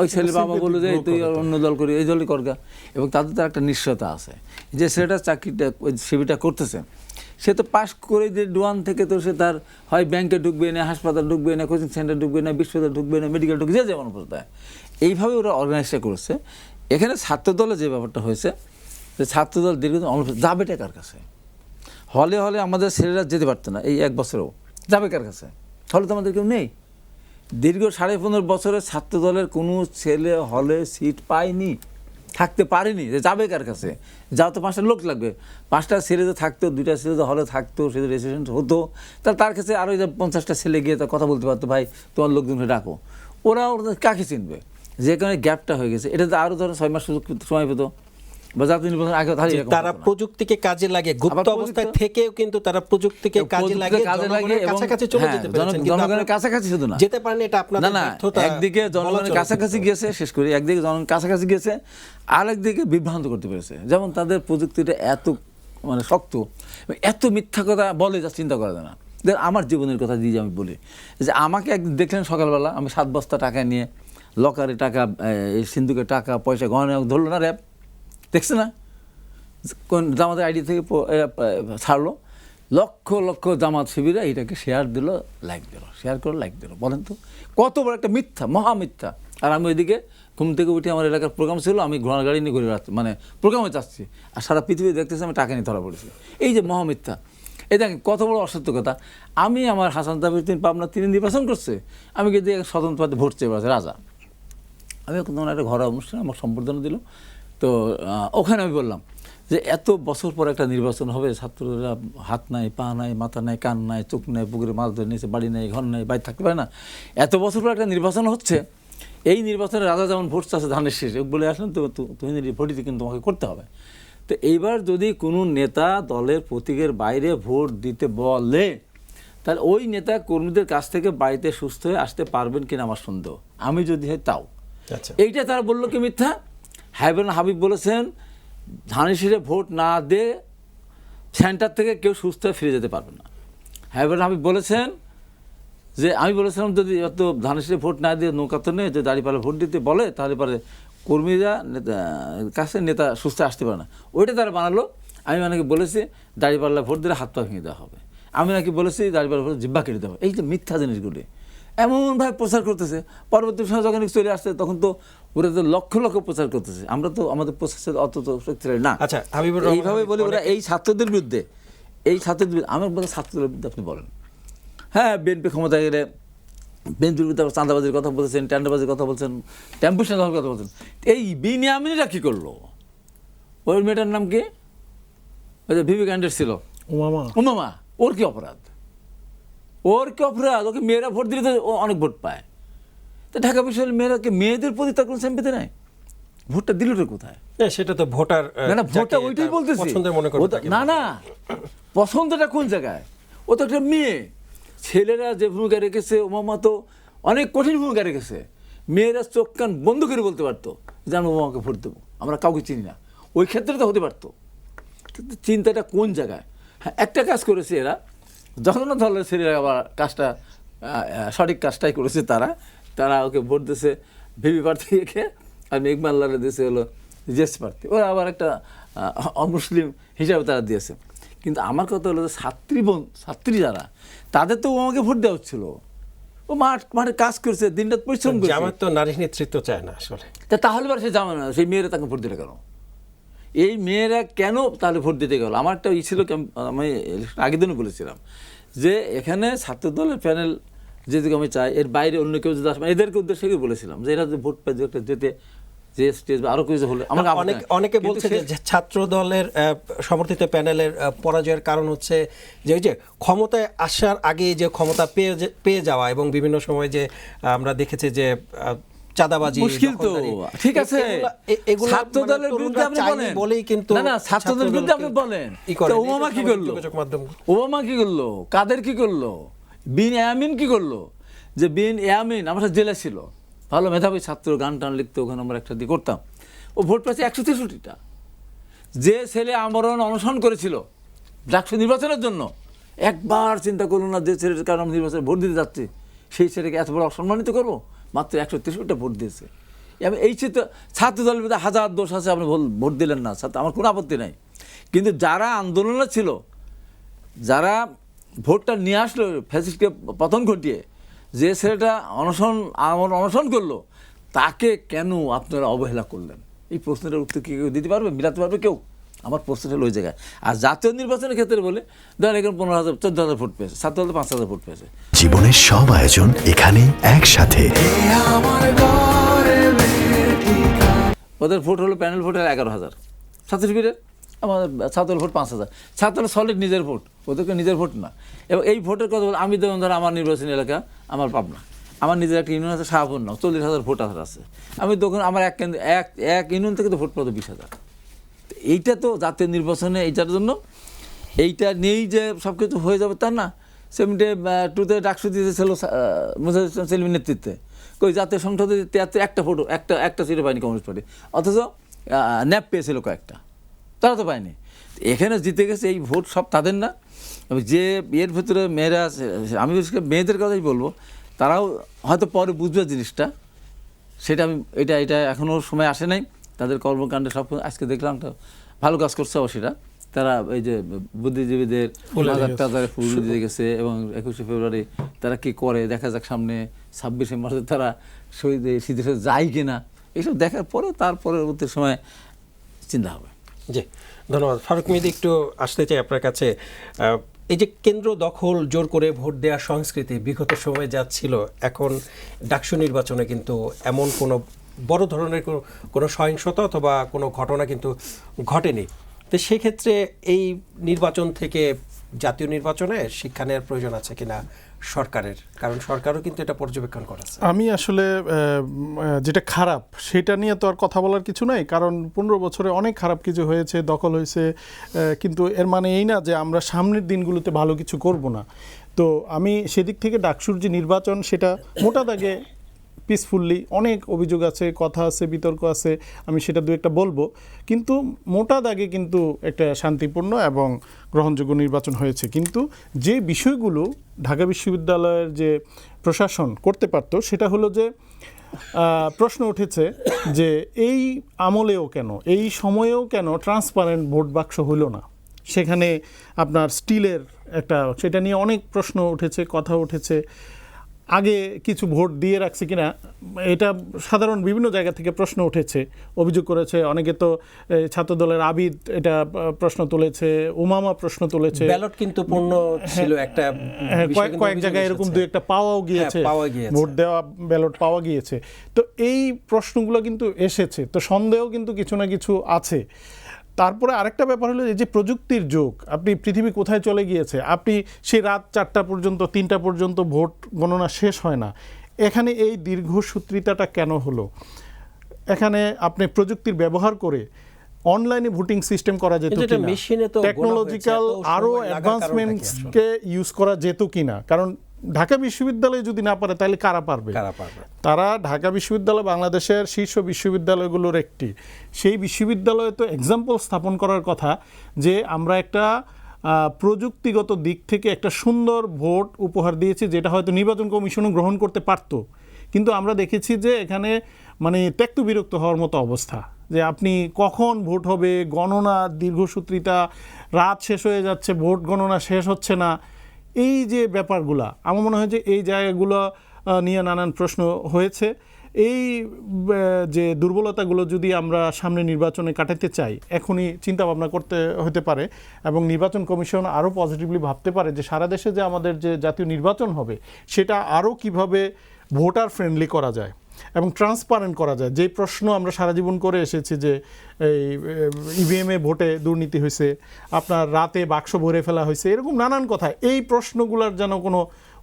ওই ছেলে বাবা বললো যে তুই অন্য দল করি, এই দলই করগা। এবং তাদের তো একটা নিশ্চয়তা আছে যে ছেলেটা চাকরিটা ওই সেবিটা করতেছে, সে তো পাস করে যে ডোয়ান থেকে তো সে তার হয় ব্যাংকে ঢুকবে না, হাসপাতাল ঢুকবে না, কোচিং সেন্টার ঢুকবে না, বিশ্ববিদ্যালয় ঢুকবে না, মেডিকেল ঢুকবে, যে যেমন অবস্থায় এইভাবে ওরা অর্গানাইজটা করেছে। এখানে ছাত্রদলে যে ব্যাপারটা হয়েছে, যে ছাত্রদল দীর্ঘদিন যাবে টাকার কাছে, হলে হলে আমাদের ছেলেরা যেতে পারতো না এই 1 বছরেও, যাবে কার কাছে? হলে তো আমাদের কেউ নেই। দীর্ঘ 15.5 বছরের ছাত্র দলের কোনো ছেলে হলে সিট পায়নি, থাকতে পারেনি, যে যাবে কার কাছে? যাও তো 5টা লোক লাগবে, 5টা ছেলে তো থাকতো, 2টা ছেলে তো হলে থাকতো, সে রেজিস্ট্রেশন হতো, তাহলে তার কাছে আরও 50টা ছেলে গিয়ে তার কথা বলতে পারতো, ভাই তোমার লোকজনকে ডাকো। ওরা কাকে চিনবে? যে কারণে গ্যাপটা হয়ে গেছে। এটা তো আরও ধরো 6 মাস সুযোগ সময় পেতো, বা জাতীয় নির্বাচন আগে তারা প্রযুক্তিকে কাজে লাগে, গুপ্ত অবস্থায় থেকেও কিন্তু তারা প্রযুক্তিকে কাজে লাগে, জনগণের কাছাকাছি চলে যেতে পেরেছেন। জনগণের কাছাকাছি শুধু না, যেতে পারেন, এটা আপনাদের ব্যর্থতা। একদিকে জনগণের কাছাকাছি গিয়েছে, শেষ করি, একদিকে জনগণের কাছাকাছি গিয়েছে, আরেকদিকে বিভ্রান্ত করতে পেরেছে। যেমন তাদের প্রযুক্তিটা এত মানে শক্ত, এত মিথ্যা কথা বলে যা চিন্তা করা যায় না। আমার জীবনের কথা দিয়ে আমি বলি যে আমাকে একদিন দেখলেন সকালবেলা, আমি 7 বস্তা টাকা নিয়ে লকারে টাকা, এই সিন্ধুকের টাকা পয়সা গহনা ধরলো না র্যাব, দেখছে না? কোন জামাতের আইডি থেকে এরা ছাড়লো, লক্ষ লক্ষ জামাত শিবিরা এটাকে শেয়ার দিল, লাইক দিল, শেয়ার করে লাইক দিল। বলেন তো কত বড় একটা মিথ্যা, মহা মিথ্যা। আর আমি ওইদিকে ঘুম থেকে উঠে, আমার এলাকার প্রোগ্রাম ছিল, আমি ঘোড়ার গাড়ি নিয়ে ঘুরে বেড়াচ্ছি, মানে প্রোগ্রামে যাচ্ছি, আর সারা পৃথিবী দেখতেছি আমি টাকা নিয়ে ধরা পড়েছি। এই যে মহা মিথ্যা, এই দেখেন কত বড় অসত্য কথা। আমি আমার হাসান তাবির পাবনা 3 নির্বাচন করছে, আমি গিয়ে দিয়ে স্বতন্ত্র পদে ভোট চেয়ে বেড়াচ্ছি রাজা। আমি তখন একটা ঘরোয়া অনুষ্ঠানে আমার সম্বর্ধনা দিল, তো ওখানে আমি বললাম যে এত বছর পর একটা নির্বাচন হবে, ছাত্ররা হাত নাই, পা নাই, মাথা নাই, কান নাই, চোখ নাই, পুকুরে মাছ ধরে নিয়েছে, বাড়ি নাই, ঘর নাই, বাইরে থাকতে পারে না, এত বছর পর একটা নির্বাচন হচ্ছে, এই নির্বাচনে রাজা যেমন ভোট চাচ্ছে ধানের শেষে বলে আসলেন, তো তুমি ভোটই কিন্তু তোমাকে করতে হবে। তো এইবার যদি কোনো নেতা দলের প্রতীকের বাইরে ভোট দিতে বলে, তাহলে ওই নেতা কর্মীদের কাছ থেকে বাড়িতে সুস্থ হয়ে আসতে পারবেন কিনা আমার সন্দেহ। আমি যদি হয় তাও। এইটা তারা বললো কি মিথ্যা? হাবিব বলেছেন ধানের শীষে ভোট না দিয়ে সেন্টার থেকে কেউ সুস্থ হয়ে ফিরে যেতে পারবে না। হাবিব বলেছেন যে আমি বলেছিলাম যদি অত ধানের শীষে ভোট না দিয়ে নৌকাতনে যে দাঁড়িপাল্লা ভোট দিতে বলে, তাহলে পরে কর্মীরা কাছে নেতা সুস্থ আসতে পারে না। ওইটা তারা বানালো। আমি নাকি বলেছি দাঁড়িপাল্লা ভোট দিলে হাত পা ভেঙে দেওয়া হবে, আমি নাকি বলেছি দাঁড়িপাল্লা ভোট জিব্বা কেটে দেওয়া হবে। এই যে মিথ্যা জিনিসগুলি এমনভাবে প্রচার করতেছে, পরবর্তী সময় যখন চলে আসছে তখন তো ওরা তো লক্ষ লক্ষ প্রচার করতেছে। আমরা তো আমাদের প্রচার অত তো শক্তিশালী না। আচ্ছা, এইভাবে বলি ওরা এই ছাত্রদের বিরুদ্ধে, আমার বলে ছাত্রদের বিরুদ্ধে আপনি বলেন। হ্যাঁ, বিএনপি ক্ষমতায় গেলে বিএনপির বিরুদ্ধে চাঁদাবাজির কথা বলছেন, টেন্ডারবাজির কথা বলছেন, টেম্পু স্ট্যান্ডের কথা বলছেন। এই বিনিয়ামিনীরা কী করলো? ওই মেয়েটার নাম কি? ওই যে ভিভি ক্যান্ডিডেট ছিল উমামা, ওর কি অপরাধ? ওকে মেয়েরা ভোট দিলে তো অনেক ভোট পায়। তো ঢাকা বিশ্ববিদ্যালয়ের মেয়েরাকে, মেয়েদের প্রতি তার কোনো সেম্পেতে নাই, ভোটটা দিলটা কোথায়? সেটা তো ভোটার, না ভোটটা ওইটাই বলতেছি না, পছন্দটা কোন জায়গায়? ও তো একটা মেয়ে। ছেলেরা যে ভূমিকা রেখেছে, উমামা তো অনেক কঠিন ভূমিকা রেখেছে। মেয়েরা চোখ কান বন্ধ করে বলতে পারতো যে আমি উমামাকে ভোট দেবো, আমরা কাউকে চিনি না। ওই ক্ষেত্রে তো হতে পারতো। চিন্তাটা কোন জায়গায়? হ্যাঁ, একটা কাজ করেছে এরা, যখন দলের ছেলেরা আবার কাজটা সঠিক কাজটাই করেছে, তারা ওকে ভোট দিয়েছে ভিভি প্রার্থী রেখে, আর মেঘমাল্লারে দিয়েছে হলো জেস প্রার্থী। ওরা আবার একটা অমুসলিম হিসাবে তারা দিয়েছে। কিন্তু আমার কথা হলো যে ছাত্রী যারা, তাদের তো আমাকে ভোট দেওয়া হচ্ছিল। ও মাঠে কাজ করছে, দিনরাত পরিশ্রম করছে। আমার তো নারী নেতৃত্ব চায় না আসলে। তাহলে সে জানে না, সেই মেয়েরা তাকে ভোট দিতে কেন? এই মেয়েরা কেন তাহলে ভোট দিতে গেল? আমার একটা ছিল, আমি আগের দিনও বলেছিলাম যে এখানে ছাত্র দলের প্যানেল যেদিকে আমি চাই, এর বাইরে অন্য কেউ যদি আসবে, এদেরকে উদ্দেশ্যে বলেছিলাম যে এরা যদি ভোট পায় একটা যেতে, যে স্টেজ বা আরো কিছু হলে অনেকে বলছে যে ছাত্র দলের সমর্থিত প্যানেলের পরাজয়ের কারণ হচ্ছে যে ওই যে ক্ষমতায় আসার আগে যে ক্ষমতা পেয়ে যাওয়া, এবং বিভিন্ন সময় যে আমরা দেখেছি যে চাঁদাবাজি, মুশকিল তো। ঠিক আছে, ছাত্র দলের বিরুদ্ধে আপনি বলেন, কিন্তু না ছাত্র দলের বিরুদ্ধে আপনি বলেন, ওবামা কি করলো? ওবামা কি করলো? কাদের কি করলো? বিন ইয়ামিন কি করলো? যে বিন ইয়ামিন আমার জেলে ছিল, ভালো মেধাবী ছাত্র, গান টান লিখতে, ওখানে আমরা একটা দিয়ে করতাম। ও ভোট পাচ্ছে 163টা। যে ছেলে আমরণ অনশন করেছিল ডাকসু নির্বাচনের জন্য, একবার চিন্তা করলো না যে ছেলের কারণে নির্বাচনে ভোট দিতে যাচ্ছে, সেই ছেলেকে এত বড় অসম্মানিত করবো? মাত্র 163টা ভোট দিয়েছে। এই ছাত্র দলের ভিতরে হাজার দোষ আছে, আপনি ভোট দিলেন না, আমার কোনো আপত্তি নাই। কিন্তু যারা আন্দোলনে ছিল, যারা ভোটটা নিয়ে আসলো ফ্যাসিস্টকে পতন ঘটিয়ে, যে ছেলেটা অনশন করলো, তাকে কেন আপনারা অবহেলা করলেন? এই প্রশ্নের উত্তর কি কেউ দিতে পারবে, মিলাতে পারবে কেউ? আমার প্রশ্ন হলো ওই জায়গায়। আর জাতীয় নির্বাচনের ক্ষেত্রে বলে ধরেন এখানে 15,000 14,000 ভোট পেয়েছে, 7,000 5,000 ভোট পেয়েছে। জীবনের সব আয়োজন এখানে একসাথে। ওদের ভোট হলো প্যানেল ভোট 11,000, সার্টিফিকেটের আমাদের ছাত্রের ভোট 5,000। ছাত্রের সলিড নিজের ভোট, ওদেরকে নিজের ভোট না। এবং এই ভোটের কথা বলে আমি ধরুন আমার নির্বাচনী এলাকা আমার পাবনা, আমার নিজের একটা ইউনিয়ন আছে শাহপুর নাও, 40,000 ভোট আছে। আমি তখন আমার এক ইউনিয়ন থেকে তো ভোট পাবো 20,000। এইটা তো জাতীয় নির্বাচনে এইটার জন্য এইটা নেই যে সব কিছু হয়ে যাবে তা না। 72-তে ডাকসু দিয়েছিল মুজাহিদ ইসলাম সেলিমের নেতৃত্বে, কই জাতীয় সংসদে 73 একটা ভোট একটা সিটে পায়নি কমিউনিস্ট পার্টি, অথচ ন্যাপ পেয়েছিল কয়েকটা, তারা তো পায়নি। এখানে জিতে গেছে এই ভোট সব তাদের না। যে এর ভেতরে মেয়েরা আছে, আমি মেয়েদের কথাই বলবো, তারাও হয়তো পরে বুঝবে জিনিসটা, সেটা আমি এটা এখনও সময় আসে নাই। তাদের কর্মকাণ্ডে সব আজকে দেখলাম তো ভালো কাজ করছে অবশ্যই। তারা এই যে বুদ্ধিজীবীদের টাজারে ফুল দিয়ে গেছে এবং 21শে ফেব্রুয়ারি তারা কি করে দেখা যাক, সামনে 26শে মার্চে তারা শহীদের সাথে যায় কিনা, এইসব দেখার পরে তার পরবর্তী সময় চিন্তা হবে। জি, ধন্যবাদ। ফারুক মেহেদী, একটু আসতে চাই আপনার কাছে। এই যে কেন্দ্র দখল, জোর করে ভোট দেওয়ার সংস্কৃতি বিগত সময়ে যা ছিল, এখন ডাকসু নির্বাচনে কিন্তু এমন কোনো বড় ধরনের কোনো সহিংসতা অথবা কোনো ঘটনা কিন্তু ঘটেনি। তো সেক্ষেত্রে এই নির্বাচন থেকে জাতীয় নির্বাচনে শিক্ষা নেওয়ার প্রয়োজন আছে কিনা সরকারের? কারণ সরকারও কিন্তু এটা পর্যবেক্ষণ করেছে। আমি আসলে যেটা খারাপ সেটা নিয়ে তো আর কথা বলার কিছু নাই, কারণ 15 বছরে অনেক খারাপ কিছু হয়েছে, দখল হয়েছে, কিন্তু এর মানে এই না যে আমরা সামনের দিনগুলোতে ভালো কিছু করব না। তো আমি সেদিক থেকে ডাকসুর যে নির্বাচন সেটা মোটা দাগে পিসফুললি, অনেক অভিযোগ আছে, কথা আছে, বিতর্ক আছে, আমি সেটা দু একটা বলবো, কিন্তু মোটা দাগে কিন্তু একটা শান্তিপূর্ণ এবং গ্রহণযোগ্য নির্বাচন হয়েছে। কিন্তু যে বিষয়গুলো ঢাকা বিশ্ববিদ্যালয়ের যে প্রশাসন করতে পারতো সেটা হলো যে প্রশ্ন উঠেছে যে এই আমলেও কেন, এই সময়েও কেন ট্রান্সপারেন্ট ভোট বাক্স হলো না। সেখানে আপনার স্টিলের একটা, সেটা নিয়ে অনেক প্রশ্ন উঠেছে, কথা উঠেছে। আগে কিছু ভোট দিয়ে রাখছে কিনা, এটা সাধারণ বিভিন্ন জায়গা থেকে প্রশ্ন উঠেছে, অভিযোগ করেছে অনেকে। তো ছাত্রদলের আবিদ এটা প্রশ্ন তুলেছে, উমামা প্রশ্ন তুলেছে। ব্যালট কিন্তু পূর্ণ ছিল একটা, কয়েক জায়গায় এরকম দু একটা পাওয়াও গিয়েছে, ভোট দেওয়া ব্যালট পাওয়া গিয়েছে। তো এই প্রশ্নগুলো কিন্তু এসেছে, তো সন্দেহ কিন্তু কিছু না কিছু আছে। তারপরে আরেকটা ব্যাপার হলো এই যে প্রযুক্তির যুগ, আপনি পৃথিবী কোথায় চলে গিয়েছে, আপনি সেই রাত 4টা পর্যন্ত 3টা পর্যন্ত ভোট গণনা শেষ হয় না। এখানে এই দীর্ঘসূত্রিতাটা কেন হলো? এখানে আপনি প্রযুক্তির ব্যবহার করে অনলাইনে ভোটিং সিস্টেম করা যেত কিনা, টেকনোলজিক্যাল আরও অ্যাডভান্সমেন্টসকে ইউজ করা যেত কিনা। কারণ ঢাকা বিশ্ববিদ্যালয় যদি না পারে তাহলে কারা পারবে? তারা ঢাকা বিশ্ববিদ্যালয় বাংলাদেশের শীর্ষ বিশ্ববিদ্যালয়গুলোর একটি, সেই বিশ্ববিদ্যালয়ে তো এক্সাম্পল স্থাপন করার কথা যে আমরা একটা প্রযুক্তিগত দিক থেকে একটা সুন্দর ভোট উপহার দিয়েছি, যেটা হয়তো নির্বাচন কমিশনও গ্রহণ করতে পারত। কিন্তু আমরা দেখেছি যে এখানে মানে ত্যক্ত বিরক্ত হওয়ার মতো অবস্থা, যে আপনি কখন ভোট হবে, গণনা দীর্ঘসূত্রিতা, রাত শেষ হয়ে যাচ্ছে, ভোট গণনা শেষ হচ্ছে না। এই যে ব্যাপারগুলা, আমার মনে হয় যে এই জায়গাগুলো নিয়ে নানান প্রশ্ন হয়েছে। এই যে দুর্বলতাগুলো যদি আমরা সামনে নির্বাচনে কাটাতে চাই, এখনই চিন্তা ভাবনা করতে হতে পারে এবং নির্বাচন কমিশন আরও পজিটিভলি ভাবতে পারে যে সারা দেশে যে আমাদের যে জাতীয় নির্বাচন হবে সেটা আরও কিভাবে ভোটার ফ্রেন্ডলি করা যায় এবং ট্রান্সপারেন্ট করা যায়। যে প্রশ্ন আমরা সারা জীবন করে এসেছি যে এই ইভিএমে ভোটে দুর্নীতি হয়েছে, আপনার রাতে বাক্স ভরে ফেলা হয়েছে, এরকম নানান কথা, এই প্রশ্নগুলোর যেন কোনো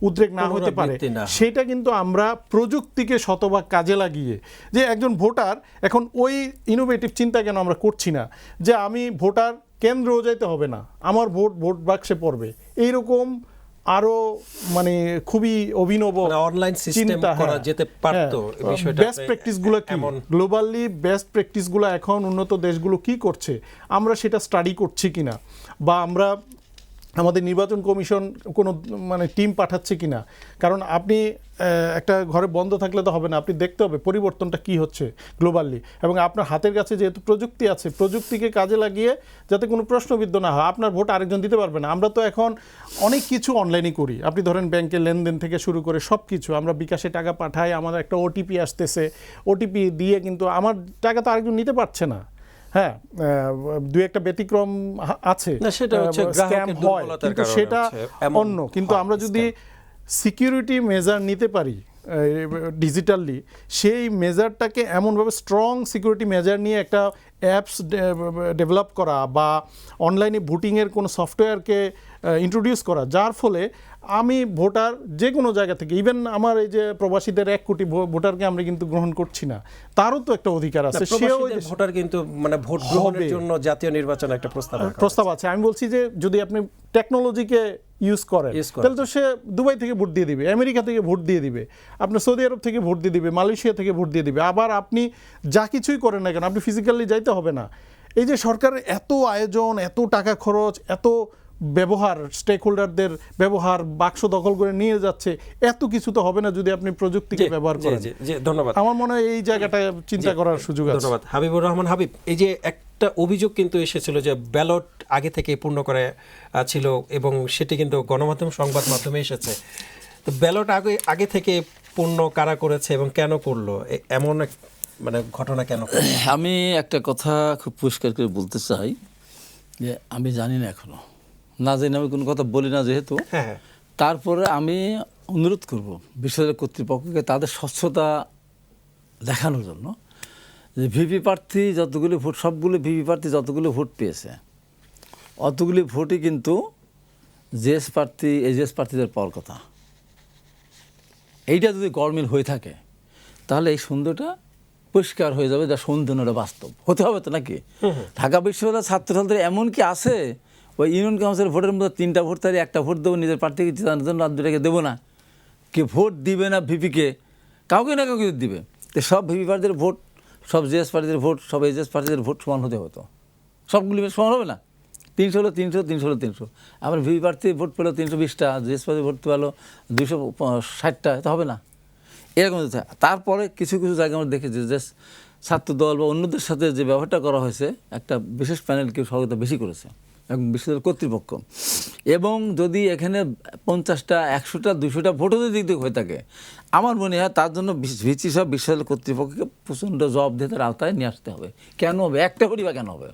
উদ্রেক না হতে পারে, সেটা কিন্তু আমরা প্রযুক্তিকে শতভাগ কাজে লাগিয়ে, যে একজন ভোটার এখন ওই ইনোভেটিভ চিন্তা কেন আমরা করছি না যে আমি ভোটার কেন্দ্রেও যাইতে হবে না, আমার ভোট বাক্সে পড়বে, এইরকম আরো মানে খুবই অভিনব অনলাইন সিস্টেম করা যেতে পারতো। বিষয়টা বেস্ট প্র্যাকটিসগুলো কি, গ্লোবালি বেস্ট প্র্যাকটিসগুলো এখন উন্নত দেশগুলো কি করছে, আমরা সেটা স্টাডি করছি কিনা, বা আমরা আমাদের নির্বাচন কমিশন কোনো মানে টিম পাঠাচ্ছে কিনা। কারণ আপনি একটা ঘরে বন্ধ থাকলে তো হবে না, আপনি দেখতে হবে পরিবর্তনটা কি হচ্ছে গ্লোবালি, এবং আপনার হাতের কাছে যেহেতু প্রযুক্তি আছে, প্রযুক্তিকে কাজে লাগিয়ে যাতে কোনো প্রশ্নবিদ্ধ না হয়, আপনার ভোট আরেকজন দিতে পারবে না। আমরা তো এখন অনেক কিছু অনলাইনে করি, আপনি ধরেন ব্যাংকের লেনদেন থেকে শুরু করে সব কিছু, আমরা বিকাশে টাকা পাঠাই, আমাদের একটা ওটিপি আসতেছে, ওটিপি দিয়ে কিন্তু আমার টাকা তো আরেকজন নিতে পারছে না। হ্যাঁ দু একটা ব্যতিক্রম আছে, না, সেটা হচ্ছে স্ক্যাম গ্রাহকের হয়, দুর্বলতার কিন্তু কারণে সেটা হচ্ছে এমন অন্য। কিন্তু হয় আমরা যদি সিকিউরিটি মেজার নিতে পারি ডিজিটালি, সেই মেজারটাকে এমনভাবে স্ট্রং সিকিউরিটি মেজার নিয়ে একটা অ্যাপস ডেভেলপ করা বা অনলাইনে ভোটিংয়ের কোনো সফটওয়্যারকে ইন্ট্রোডিউস করা, যার ফলে আমি ভোটার যে কোনো জায়গা থেকে, ইভেন আমার এই যে প্রবাসীদের 1 কোটি ভোটারকে আমরা কিন্তু গ্রহণ করছি না, তারও তো একটা অধিকার আছে, সেও ভোটার কিন্তু মানে ভোট গ্রহণের জন্য জাতীয় নির্বাচনে একটা প্রস্তাব আছে। আমি বলছি যে যদি আপনি টেকনোলজিকে ইউজ করেন তাহলে তো সে দুবাই থেকে ভোট দিয়ে দিবে, আমেরিকা থেকে ভোট দিয়ে দিবে, আপনার সৌদি আরব থেকে ভোট দিয়ে দিবে, মালয়েশিয়া থেকে ভোট দিয়ে দিবে। আবার আপনি যা কিছুই করেন না কেন, আপনি ফিজিক্যালি যাইতে হবে না। এই যে সরকারের এত আয়োজন, এত টাকা খরচ, এত ব্যবহার, স্টেক হোল্ডারদের ব্যবহার, বাক্স দখল করে নিয়ে যাচ্ছে, এত কিছু তো হবে না যদি আপনি প্রযুক্তিকে ব্যবহার করেন। ধন্যবাদ। আমার মনে হয় এই জায়গাটা চিন্তা করার সুযোগ আছে। ধন্যবাদ হাবিবুর রহমান হাবিব। এই যে একটা অভিযোগ কিন্তু এসেছিল যে ব্যালট আগে থেকে পূর্ণ করে ছিল এবং সেটি কিন্তু গণমাধ্যম, সংবাদ মাধ্যমে এসেছে। তো ব্যালট আগে থেকে পূর্ণ কারা করেছে এবং কেন করলো, এমন মানে ঘটনা কেন? আমি একটা কথা খুব পরিষ্কার করে বলতে চাই যে আমি জানি না, এখনো না জানি, আমি কোনো কথা বলি না যেহেতু, তারপরে আমি অনুরোধ করব বিশ্ববিদ্যালয় কর্তৃপক্ষকে তাদের স্বচ্ছতা দেখানোর জন্য যে ভিপি প্রার্থী যতগুলি ভোট, সবগুলো ভিপি প্রার্থী যতগুলো ভোট পেয়েছে অতগুলি ভোটই কিন্তু জেএস প্রার্থী, এজেএস প্রার্থীদের পাওয়ার কথা। এইটা যদি গড়মিল হয়ে থাকে তাহলে এই সন্দেহটা পরিষ্কার হয়ে যাবে, যা সন্দেহটা বাস্তব হতে হবে তো নাকি। ঢাকা বিশ্ববিদ্যালয়ের ছাত্রছাত্রী এমন কি আছে, ওই ইউনিয়ন কাউন্সিলের ভোটের মধ্যে 3টা ভোট তারি 1টা ভোট দেবো নিজের প্রার্থীকে জেতানোর জন্য, আর 2টাকে দেবো না, কে ভোট দিবে না ভিপিকে, কাউকে না কাউকে দিবে। তো সব ভিপি প্রার্থীদের ভোট, সব জেএস প্রার্থীদের ভোট, সব এজেএস প্রার্থীদের ভোট সমান হতে হতো, সবগুলি সমান হবে না। 300 হলো 300, 300 হলো 300। আবার ভিপি প্রার্থী ভোট পেলো 320টা, জেএস প্রার্থী ভোট পেলো 260টা, এটা হবে না। এরকম। তারপরে কিছু কিছু জায়গায় আমরা দেখেছি যে ছাত্রদল বা অন্যদের সাথে যে ব্যবহারটা করা হয়েছে, একটা বিশেষ প্যানেলকে সহায়তা বেশি করেছে এবং বিশ্ববিদ্যালয় কর্তৃপক্ষ। এবং যদি এখানে 50টা, 100টা, 200টা ভোটও যদি দিক হয়ে থাকে, আমার মনে হয় তার জন্য ভিসি সব বিশ্ববিদ্যালয় কর্তৃপক্ষকে প্রচণ্ড জবাবদিহিতার আওতায় নিয়ে আসতে হবে। কেন হবে একটা ভোটই বা কেন হবে,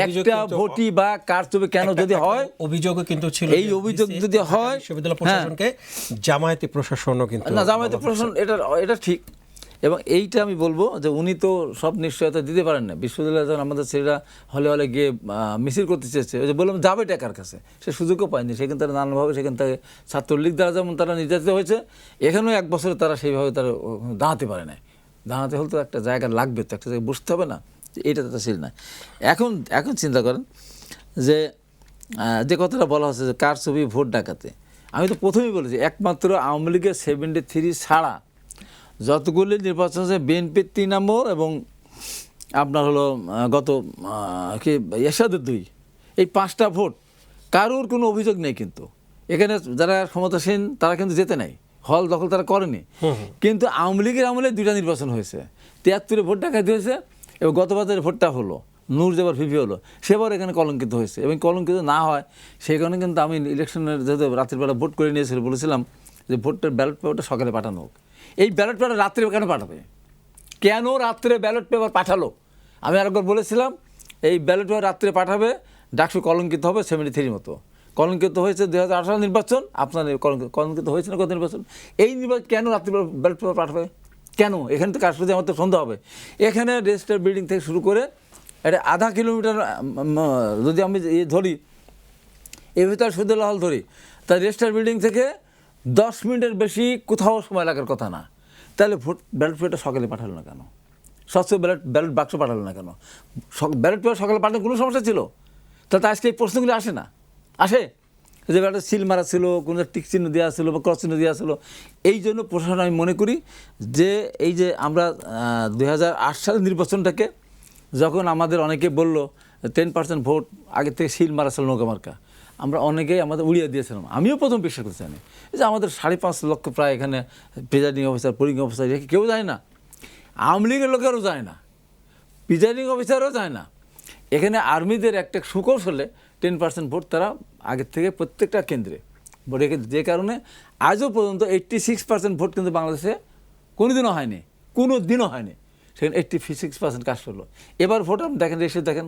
একটা ভোটই বা কারচুপি কেন যদি হয়? অভিযোগও কিন্তু ছিল, এই অভিযোগ যদি হয় বিশ্ববিদ্যালয় প্রশাসনকে, জামায়াতি প্রশাসনও কিন্তু না, জামায়াতি প্রশাসন এটা ঠিক। এবং এইটা আমি বলবো যে উনি তো সব নিশ্চয়তা দিতে পারেন না। বিশ্ববিদ্যালয়ে যখন আমাদের ছেলেরা হলে হলে গিয়ে মিছিল করতে চেয়েছে, ওই যে বললাম যাবে টাকার কাছে, সে সুযোগও পায়নি। সেখানে তারা নানানভাবে সেখান থেকে ছাত্রলীগ দ্বারা যেমন তারা নির্যাতিত হয়েছে, এখানেও 1 বছরে তারা সেইভাবে তারা দাঁড়াতে পারে না। দাঁড়াতে হলে তো একটা জায়গা লাগবে, তো একটা জায়গায় বসতে হবে না, এইটা তো ছিল না। এখন চিন্তা করেন যে কথাটা বলা হচ্ছে যে কারচুপি ভোট ডাকাতে, আমি তো প্রথমেই বলেছি একমাত্র আওয়ামী লীগের 73 ছাড়া যতগুলি নির্বাচন আছে, বিএনপির 3 নম্বর এবং আপনার হলো গত কি এরশাদের 2, এই 5টা ভোট কারোর কোনো অভিযোগ নেই। কিন্তু এখানে যারা ক্ষমতাসীন তারা কিন্তু যেতে নাই, হল দখল তারা করেনি। কিন্তু আওয়ামী লীগের আমলে 2টা নির্বাচন হয়েছে, 73-এ ভোট ডাকাতি হয়েছে এবং গতবারের ভোটটা হলো নূর যেবার ভিপি হলো, সেবার এখানে কলঙ্কিত হয়েছে। এবং কলঙ্কিত না হয় সেই কারণে কিন্তু আমি ইলেকশনের যেহেতু রাতের বেলা ভোট করে নিয়েছিল, বলেছিলাম যে ভোটের ব্যালট পেপারটা সকালে পাঠানো হোক। এই ব্যালট পেপার রাত্রে কেন পাঠাবে, কেন রাত্রে ব্যালট পেপার পাঠালো? আমি আরেকবার বলেছিলাম এই ব্যালট পেপার রাত্রে পাঠাবে, ডাকসু কলঙ্কিত হবে 73 মতো। কলঙ্কিত হয়েছে 2018 নির্বাচন, আপনার কলঙ্কিত হয়েছে না গত নির্বাচন। এই নির্বাচন কেন রাত্রে ব্যালট পেপার পাঠাবে কেন? এখানে তো কার সাথে আমার তো সন্দেহ হবে। এখানে রেজিস্টার বিল্ডিং থেকে শুরু করে এটা আধা কিলোমিটার যদি আমি ধরি, এর ভিতরে সুদুল্লাহ হল ধরি, তাই রেজিস্টার বিল্ডিং থেকে 10 মিনিটের বেশি কোথাও সময় লাগার কথা না। তাহলে ব্যালট পেপারটা সকালে পাঠালো না কেন? স্বচ্ছ ব্যালট বাক্স পাঠালো না কেন? ব্যালট পেপার সকালে পাঠালে কোনো সমস্যা ছিল? তাহলে আজকে এই প্রশ্নগুলি আসে না, আসে যে ব্যালটে সিল মারা ছিল, কোনো টিক চিহ্ন দেওয়া ছিল বা ক্রস চিহ্ন দেওয়া ছিল। এই জন্য প্রশাসন আমি মনে করি যে এই যে আমরা 2008 সালের নির্বাচনটাকে যখন আমাদের অনেকে বলল 10% ভোট আগে থেকে সিল মারা ছিল নৌকা মার্কা, আমরা অনেকেই আমাদের উড়িয়ে দিয়েছিলাম। আমিও প্রথম বিশ্বাস করছি আমি যে আমাদের 5.5 লক্ষ প্রায় এখানে প্রিজাইডিং অফিসার, পোলিং অফিসার রেখে কেউ যায় না, আওয়ামী লীগের লোকেরও যায় না, প্রিজাইডিং অফিসারও যায় না। এখানে আর্মিদের একটা সুকৌশলে 10% ভোট তারা আগের থেকে প্রত্যেকটা কেন্দ্রে ভোট রেখে, যে কারণে আজও পর্যন্ত 86% ভোট কিন্তু বাংলাদেশে কোনোদিনও হয়নি, কোনো দিনও হয়নি। সেখানে 86% কাস্ট হলো। এবার ভোট আপনি দেখেন, এসে দেখেন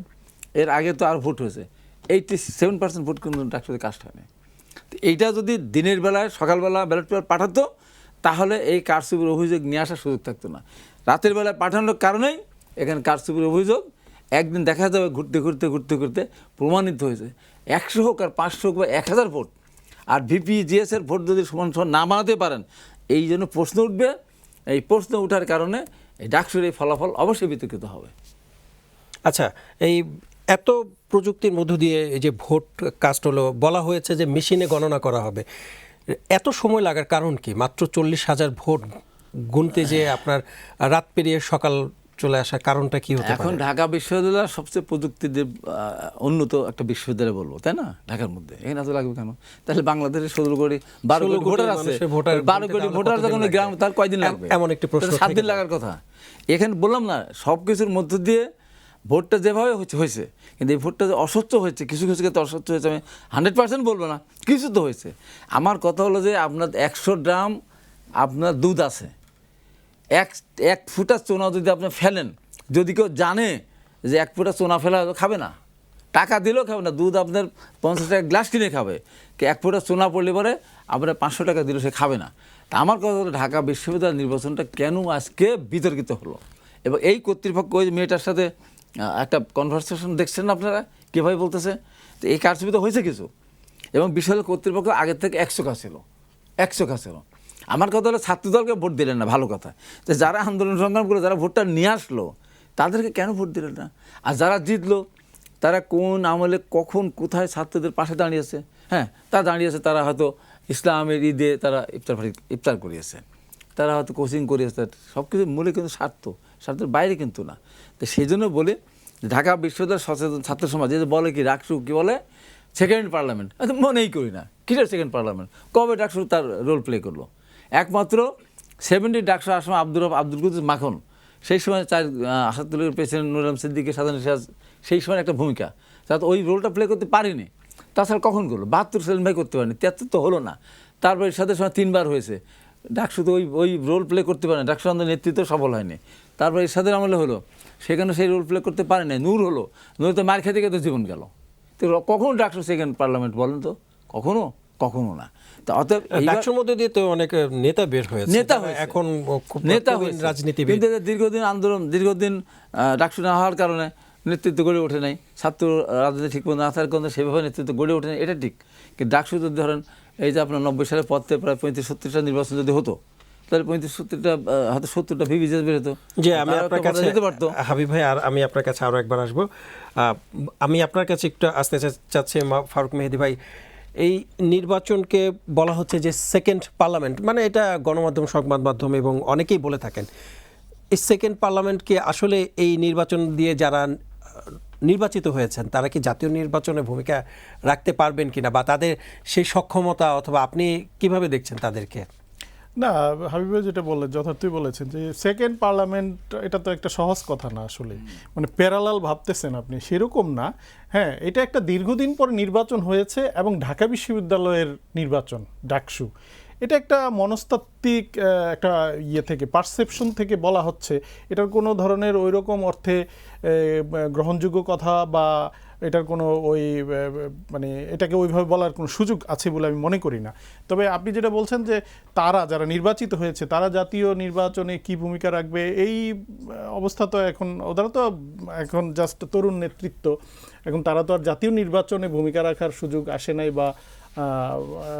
এর আগে তো আর ভোট হয়েছে, 87% ভোট কিন্তু ডাকসুতে কাস্ট হয়নি। তো এইটা যদি দিনের বেলায় সকালবেলা ব্যালট পেপার পাঠাতো তাহলে এই কারচুপির অভিযোগ নিয়ে আসার সুযোগ থাকতো না। রাতের বেলায় পাঠানোর কারণেই এখানে কারচুপির অভিযোগ একদিন দেখা যাবে ঘুরতে ঘুরতে ঘুরতে ঘুরতে প্রমাণিত হয়েছে। 100 হোক আর 500 হোক বা 1000 ভোট, আর ভিপিজিএসের ভোট যদি সমান সমান না বানাতে পারেন, এই জন্য প্রশ্ন উঠবে। এই প্রশ্ন ওঠার কারণে এই ডাকসুর এই ফলাফল অবশ্যই বিতর্কিত হবে। আচ্ছা, এই এত প্রযুক্তির মধ্য দিয়ে এই যে ভোট কাস্ট হলো, বলা হয়েছে যে মেশিনে গণনা করা হবে, এত সময় লাগার কারণ কি? মাত্র 40,000 ভোট গুনতে যে আপনার রাত পেরিয়ে সকাল চলে আসার কারণটা কি হতে এখন পারে? ঢাকা বিশ্ববিদ্যালয় সবচেয়ে প্রযুক্তিদের উন্নত একটা বিশ্ববিদ্যালয় বলবো, তাই না? ঢাকার মধ্যে এখানে এত লাগবে কেন? তাহলে বাংলাদেশে 16 কোটি 12 কোটি ভোটার আছে, 12 কোটি ভোটার যখন গ্রাম, তার কয়দিন লাগবে? এমন একটি প্রশ্ন 7 দিন লাগার কথা। এখানে বললাম না, সব কিছুর মধ্য দিয়ে ভোটটা যেভাবে হয়েছে, কিন্তু এই ভোটটা যে অস্বচ্ছ হয়েছে, কিছু কিছু ক্ষেত্রে অস্বচ্ছ হয়েছে, আমি 100% বলবো না, কিছু তো হয়েছে। আমার কথা হলো যে আপনার 100 গ্রাম আপনার দুধ আছে, এক ফুটা চোনা যদি আপনি ফেলেন, যদি কেউ জানে যে 1 ফুটা চোনা ফেলা খাবে না, টাকা দিলেও খাবে না, দুধ আপনার 50 টাকা গ্লাস কিনে খাবে, 1 ফুটা চোনা পড়লে পরে আপনার 500 টাকা দিলেও সে খাবে না। তা আমার কথা হলো ঢাকা বিশ্ববিদ্যালয় নির্বাচনটা কেন আজকে বিতর্কিত হলো, এবং এই কর্তৃপক্ষ ওই মেয়েটার সাথে একটা কনভারসেশন দেখছেন আপনারা কীভাবে বলতেছে, তো এই কারচুপি তো হয়েছে কিছু, এবং বিশ্ববিদ্যালয় কর্তৃপক্ষ আগের থেকে 100 ছিল। আমার কথা হলো ছাত্রদলকে ভোট দিলেন না, ভালো কথা। তো যারা আন্দোলন সংগ্রাম করে যারা ভোটটা নিয়ে আসলো তাদেরকে কেন ভোট দিলেন না? আর যারা জিতলো তারা কোন আমলে কখন কোথায় ছাত্রদের পাশে দাঁড়িয়েছে? হ্যাঁ, তারা দাঁড়িয়েছে, তারা হয়তো ইসলামের ঈদে তারা ইফতার করিয়েছে, তারা হয়তো কোচিং করিয়েছে, সব কিছুর মূলে কিন্তু স্বার্থের বাইরে কিন্তু না। তো সেই জন্য বলি ঢাকা বিশ্ববিদ্যালয় সচেতন ছাত্র সমাজ যে বলে কি ডাকসু কি বলে সেকেন্ড পার্লামেন্ট, মনেই করি না কিসের সেকেন্ড পার্লামেন্ট, কবে ডাকসু তার রোল প্লে করলো? একমাত্র 70 ডাকসু আসম আব্দুল কুদ্দুস মাখন, সেই সময় আসাদুল্লাহ প্রেসিডেন্ট নুর আলম সিদ্দিকী, সাধারণ সিরাজ, সেই সময় একটা ভূমিকা, তারা ওই রোলটা প্লে করতে পারেনি। তাছাড়া কখন করলো? 72 সেলিম ভাই করতে পারেনি, 73 তো হলো না। তারপর এরশাদের সময় 3 বার হয়েছে, ডাকসু তো ওই রোল প্লে করতে পারে না, ডাকসু আমাদের নেতৃত্ব সফল হয়নি। তারপর এরশাদের আমলে হলো, সেখানে সেই রোল প্লে করতে পারে না। নূর হলো, নূর তো মার খেতে খেতে জীবন গেল। তো কখনো ডাকসু সেকেন্ড পার্লামেন্ট বলেন তো? কখনো না। তো অতএব ডাকসুর মধ্যে দিয়ে তো অনেক নেতা বের হয়েছে, এখন নেতা হয়েছে রাজনীতিবিদ, কিন্তু দীর্ঘদিন আন্দোলন, দীর্ঘদিন ডাকসু না হওয়ার কারণে নেতৃত্ব গড়ে ওঠে নাই, ছাত্র রাজনীতি ঠিক মতো না থাকার কারণে সেভাবে নেতৃত্ব গড়ে ওঠে নাই, এটা ঠিক। কিন্তু ডাকসু যদি ধরেন এই যে আপনার 90 সালের পর থেকে প্রায় 35-70টা নির্বাচন যদি হতো, তাহলে 35-70টা হয়তো 70টা ভিভিজেস বের হতো। যে আমি আপনার কাছে যেতে পারতো। হাবিব ভাই, আর আমি আপনার কাছে আরও একবার আসবো। আমি আপনার কাছে একটু আসতে চাচ্ছি ফারুক মেহেদী ভাই, এই নির্বাচনকে বলা হচ্ছে যে সেকেন্ড পার্লামেন্ট, মানে এটা গণমাধ্যম, সংবাদ মাধ্যম এবং অনেকেই বলে থাকেন। এই সেকেন্ড পার্লামেন্টকে আসলে এই নির্বাচন দিয়ে যারা নির্বাচিত হয়েছেন তারা কি জাতীয় নির্বাচনে ভূমিকা রাখতে পারবেন কিনা, বা তাদের সেই সক্ষমতা, অথবা আপনি কিভাবে দেখছেন তাদেরকে? না, হাবিব ভাই যেটা বললেন যথার্থই বলেছেন, যে সেকেন্ড পার্লামেন্ট এটা তো একটা সহজ কথা না আসলে, মানে প্যারালাল ভাবতেছেন আপনি, সেরকম না। হ্যাঁ, এটা একটা দীর্ঘদিন পর নির্বাচন হয়েছে, এবং ঢাকা বিশ্ববিদ্যালয়ের নির্বাচন ডাকসু, এটা একটা মনস্তাত্ত্বিক একটা থেকে পারসেপশন থেকে বলা হচ্ছে, এটার কোনো ধরনের ওই রকম অর্থে গ্রহণযোগ্য কথা বা এটার কোনো মানে এটাকে ওইভাবে বলার কোনো সুযোগ আছে বলে আমি মনে করি না। তবে আপনি যেটা বলছেন যে তারা যারা নির্বাচিত হয়েছে তারা জাতীয় নির্বাচনে কি ভূমিকা রাখবে, এই অবস্থা তো এখন ওরা তো এখন জাস্ট তরুণ নেতৃত্ব, এখন তারা তো আর জাতীয় নির্বাচনে ভূমিকা রাখার সুযোগ আসে নাই, বা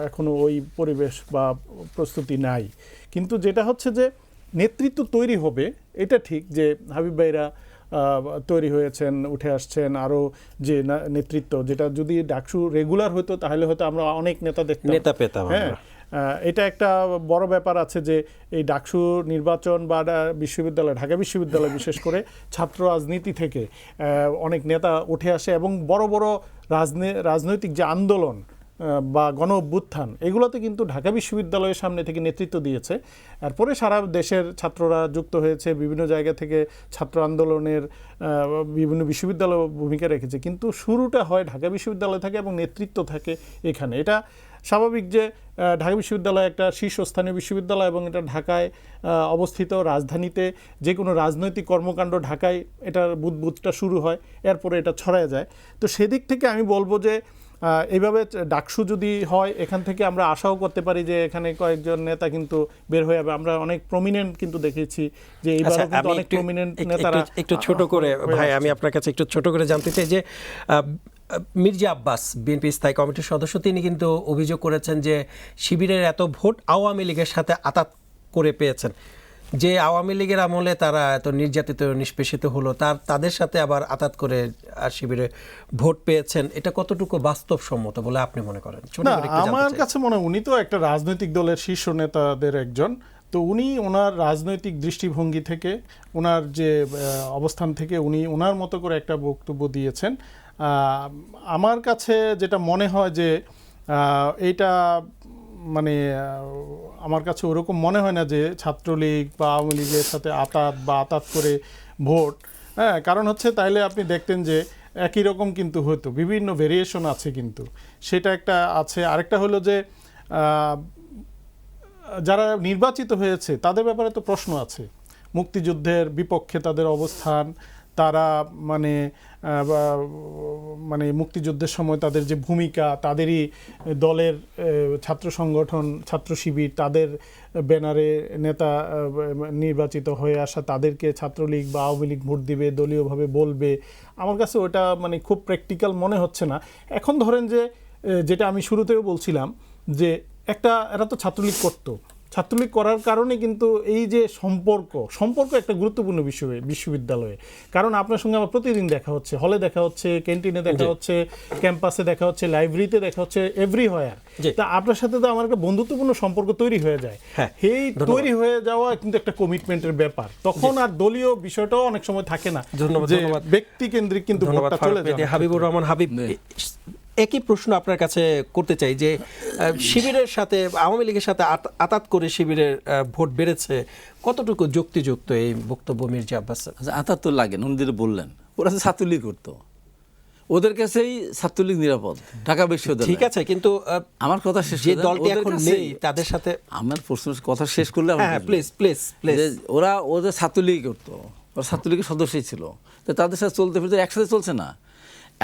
এখনো ওই পরিবেশ বা প্রস্তুতি নাই। কিন্তু যেটা হচ্ছে যে নেতৃত্ব তৈরি হবে, এটা ঠিক যে হাবিব ভাইরা তৈরি হয়েছেন, উঠে আসছেন, আরও যে নেতৃত্ব, যেটা যদি ডাকসু রেগুলার হতো তাহলে হয়তো আমরা অনেক নেতা পেতাম। হ্যাঁ, এটা একটা বড় ব্যাপার আছে যে এই ডাকসু নির্বাচন বা বিশ্ববিদ্যালয়, ঢাকা বিশ্ববিদ্যালয় বিশেষ করে ছাত্র রাজনীতি থেকে অনেক নেতা উঠে আসে, এবং বড় বড় রাজনৈতিক যে আন্দোলন বা গণ অভ্যুত্থান, এগুলোতে কিন্তু ঢাকা বিশ্ববিদ্যালয়ের সামনে থেকে নেতৃত্ব দিয়েছে। এরপরে সারা দেশের ছাত্ররা যুক্ত হয়েছে, বিভিন্ন জায়গা থেকে ছাত্র আন্দোলনের বিভিন্ন বিশ্ববিদ্যালয় ভূমিকা রেখেছে, কিন্তু শুরুটা হয় ঢাকা বিশ্ববিদ্যালয় থেকে এবং নেতৃত্ব থাকে এখানে। এটা স্বাভাবিক যে ঢাকা বিশ্ববিদ্যালয় একটা শীর্ষস্থানীয় বিশ্ববিদ্যালয় এবং এটা ঢাকায় অবস্থিত, রাজধানীতে যে কোনো রাজনৈতিক কর্মকাণ্ড ঢাকায় এটার বুদবুদটা শুরু হয়, এরপরে এটা ছড়ায় যায়। তো সেদিক থেকে আমি বলবো যে এইভাবে ডাকসু যদি হয়, এখান থেকে আমরা আশাও করতে পারি যে এখানে কয়েকজন নেতা কিন্তু বের হয়ে যাবে। আমরা অনেক প্রমিনেন্ট কিন্তু দেখেছি যে এইবারও আচ্ছা, কিন্তু আমি অনেক প্রমিনেন্ট নেতারা একটু ছোট করে হয়ে ভাই, আসছে। আমি আপনার কাছে একটু ছোট করে জানতে চাই যে মির্জা আব্বাস বিএনপি স্থায়ী কমিটির সদস্য, তিনি কিন্তু অভিযোগ করেছেন যে শিবিরের এত ভোট আওয়ামী লীগের সাথে আতাত করে পেয়েছেন, যে আওয়ামী লীগের আমলে তারা এত নির্যাতিত নিষ্পেষিত হলো, তাদের সাথে আবার আতাত করে শিবিরে ভোট পেয়েছেন। এটা কতটুকু বাস্তবসম্মত বলে আপনি মনে করেন? ছোট না, করে একটু জানতে আমার চাই। কাছে মনে হয় উনি তো একটা রাজনৈতিক দলের শীর্ষ নেতাদের একজন। তো উনি ওনার রাজনৈতিক দৃষ্টিভঙ্গি থেকে, ওনার যে অবস্থান থেকে উনি ওনার মতো করে একটা বক্তব্য দিয়েছেন। আমার কাছে যেটা মনে হয় যে এইটা মানে আমার কাছে ওরকম মনে হয় না যে ছাত্রলীগ বা আওয়ামী লীগের সাথে আতাত করে ভোট, হ্যাঁ, কারণ হচ্ছে তাইলে আপনি দেখতেন যে একই রকম কিন্তু হতো, বিভিন্ন ভেরিয়েশন আছে কিন্তু, সেটা একটা আছে। আরেকটা হলো যে যারা নির্বাচিত হয়েছে তাদের ব্যাপারে তো প্রশ্ন আছে, মুক্তিযুদ্ধের বিপক্ষে তাদের অবস্থান, তারা মানে মুক্তিযুদ্ধের সময় তাদের যে ভূমিকা, তাদেরই দলের ছাত্র সংগঠন ছাত্র শিবির, তাদের ব্যানারে নেতা নির্বাচিত হয়ে আসা, তাদেরকে ছাত্রলীগ বা আওয়ামী লীগ ভোট দিবে, দলীয়ভাবে বলবে। আমার কাছে ওটা মানে খুব প্র্যাকটিক্যাল মনে হচ্ছে না। এখন ধরেন যে যেটা আমি শুরুতেও বলছিলাম যে এরা তো ছাত্রলীগ করতো, ছাত্রলীগ করার কারণে কিন্তু এই যে সম্পর্ক একটা গুরুত্বপূর্ণ বিষয় বিশ্ববিদ্যালয়ে। কারণ আপনার সঙ্গে আমার প্রতিদিন দেখা হচ্ছে, হলে দেখা হচ্ছে, ক্যান্টিনে দেখা হচ্ছে, ক্যাম্পাসে দেখা হচ্ছে, লাইব্রেরিতে দেখা হচ্ছে, এভরিহোয়ার। তা আপনার সাথে তো আমার একটা বন্ধুত্বপূর্ণ সম্পর্ক তৈরি হয়ে যায়। এই তৈরি হয়ে যাওয়া কিন্তু একটা কমিটমেন্টের ব্যাপার, তখন আর দলীয় বিষয়টাও অনেক সময় থাকে না, যে ব্যক্তি কেন্দ্রিক কিন্তু ভোটটা চলে যায়। হাবিবুর রহমান হাবিব, একই প্রশ্ন আপনার কাছে করতে চাই যে শিবিরের সাথে আওয়ামী লীগের সাথে আতাত করে শিবিরের ভোট বেড়েছে, কতটুকু যুক্তিযুক্ত এই বক্তব্য মির্জা আব্বাস? আতাত তো লাগে, উনি যেটা বললেন, ওরা তো ছাত্রলীগ করতো, ওদের কাছেই ছাত্রলীগ নিরাপদ ঢাকা বিশ্ববিদ্যালয়। ঠিক আছে, কিন্তু আমার কথা শেষ, যে দলটি এখন নেই তাদের সাথে আমার প্রশ্ন কথা শেষ করলে প্লিজ প্লিজ প্লিজ। ওরা ওদের ছাত্রলীগ করতো, ওরা ছাত্রলীগের সদস্যই ছিল, তো তাদের সাথে চলতে ফিরতে একসাথে চলছে না।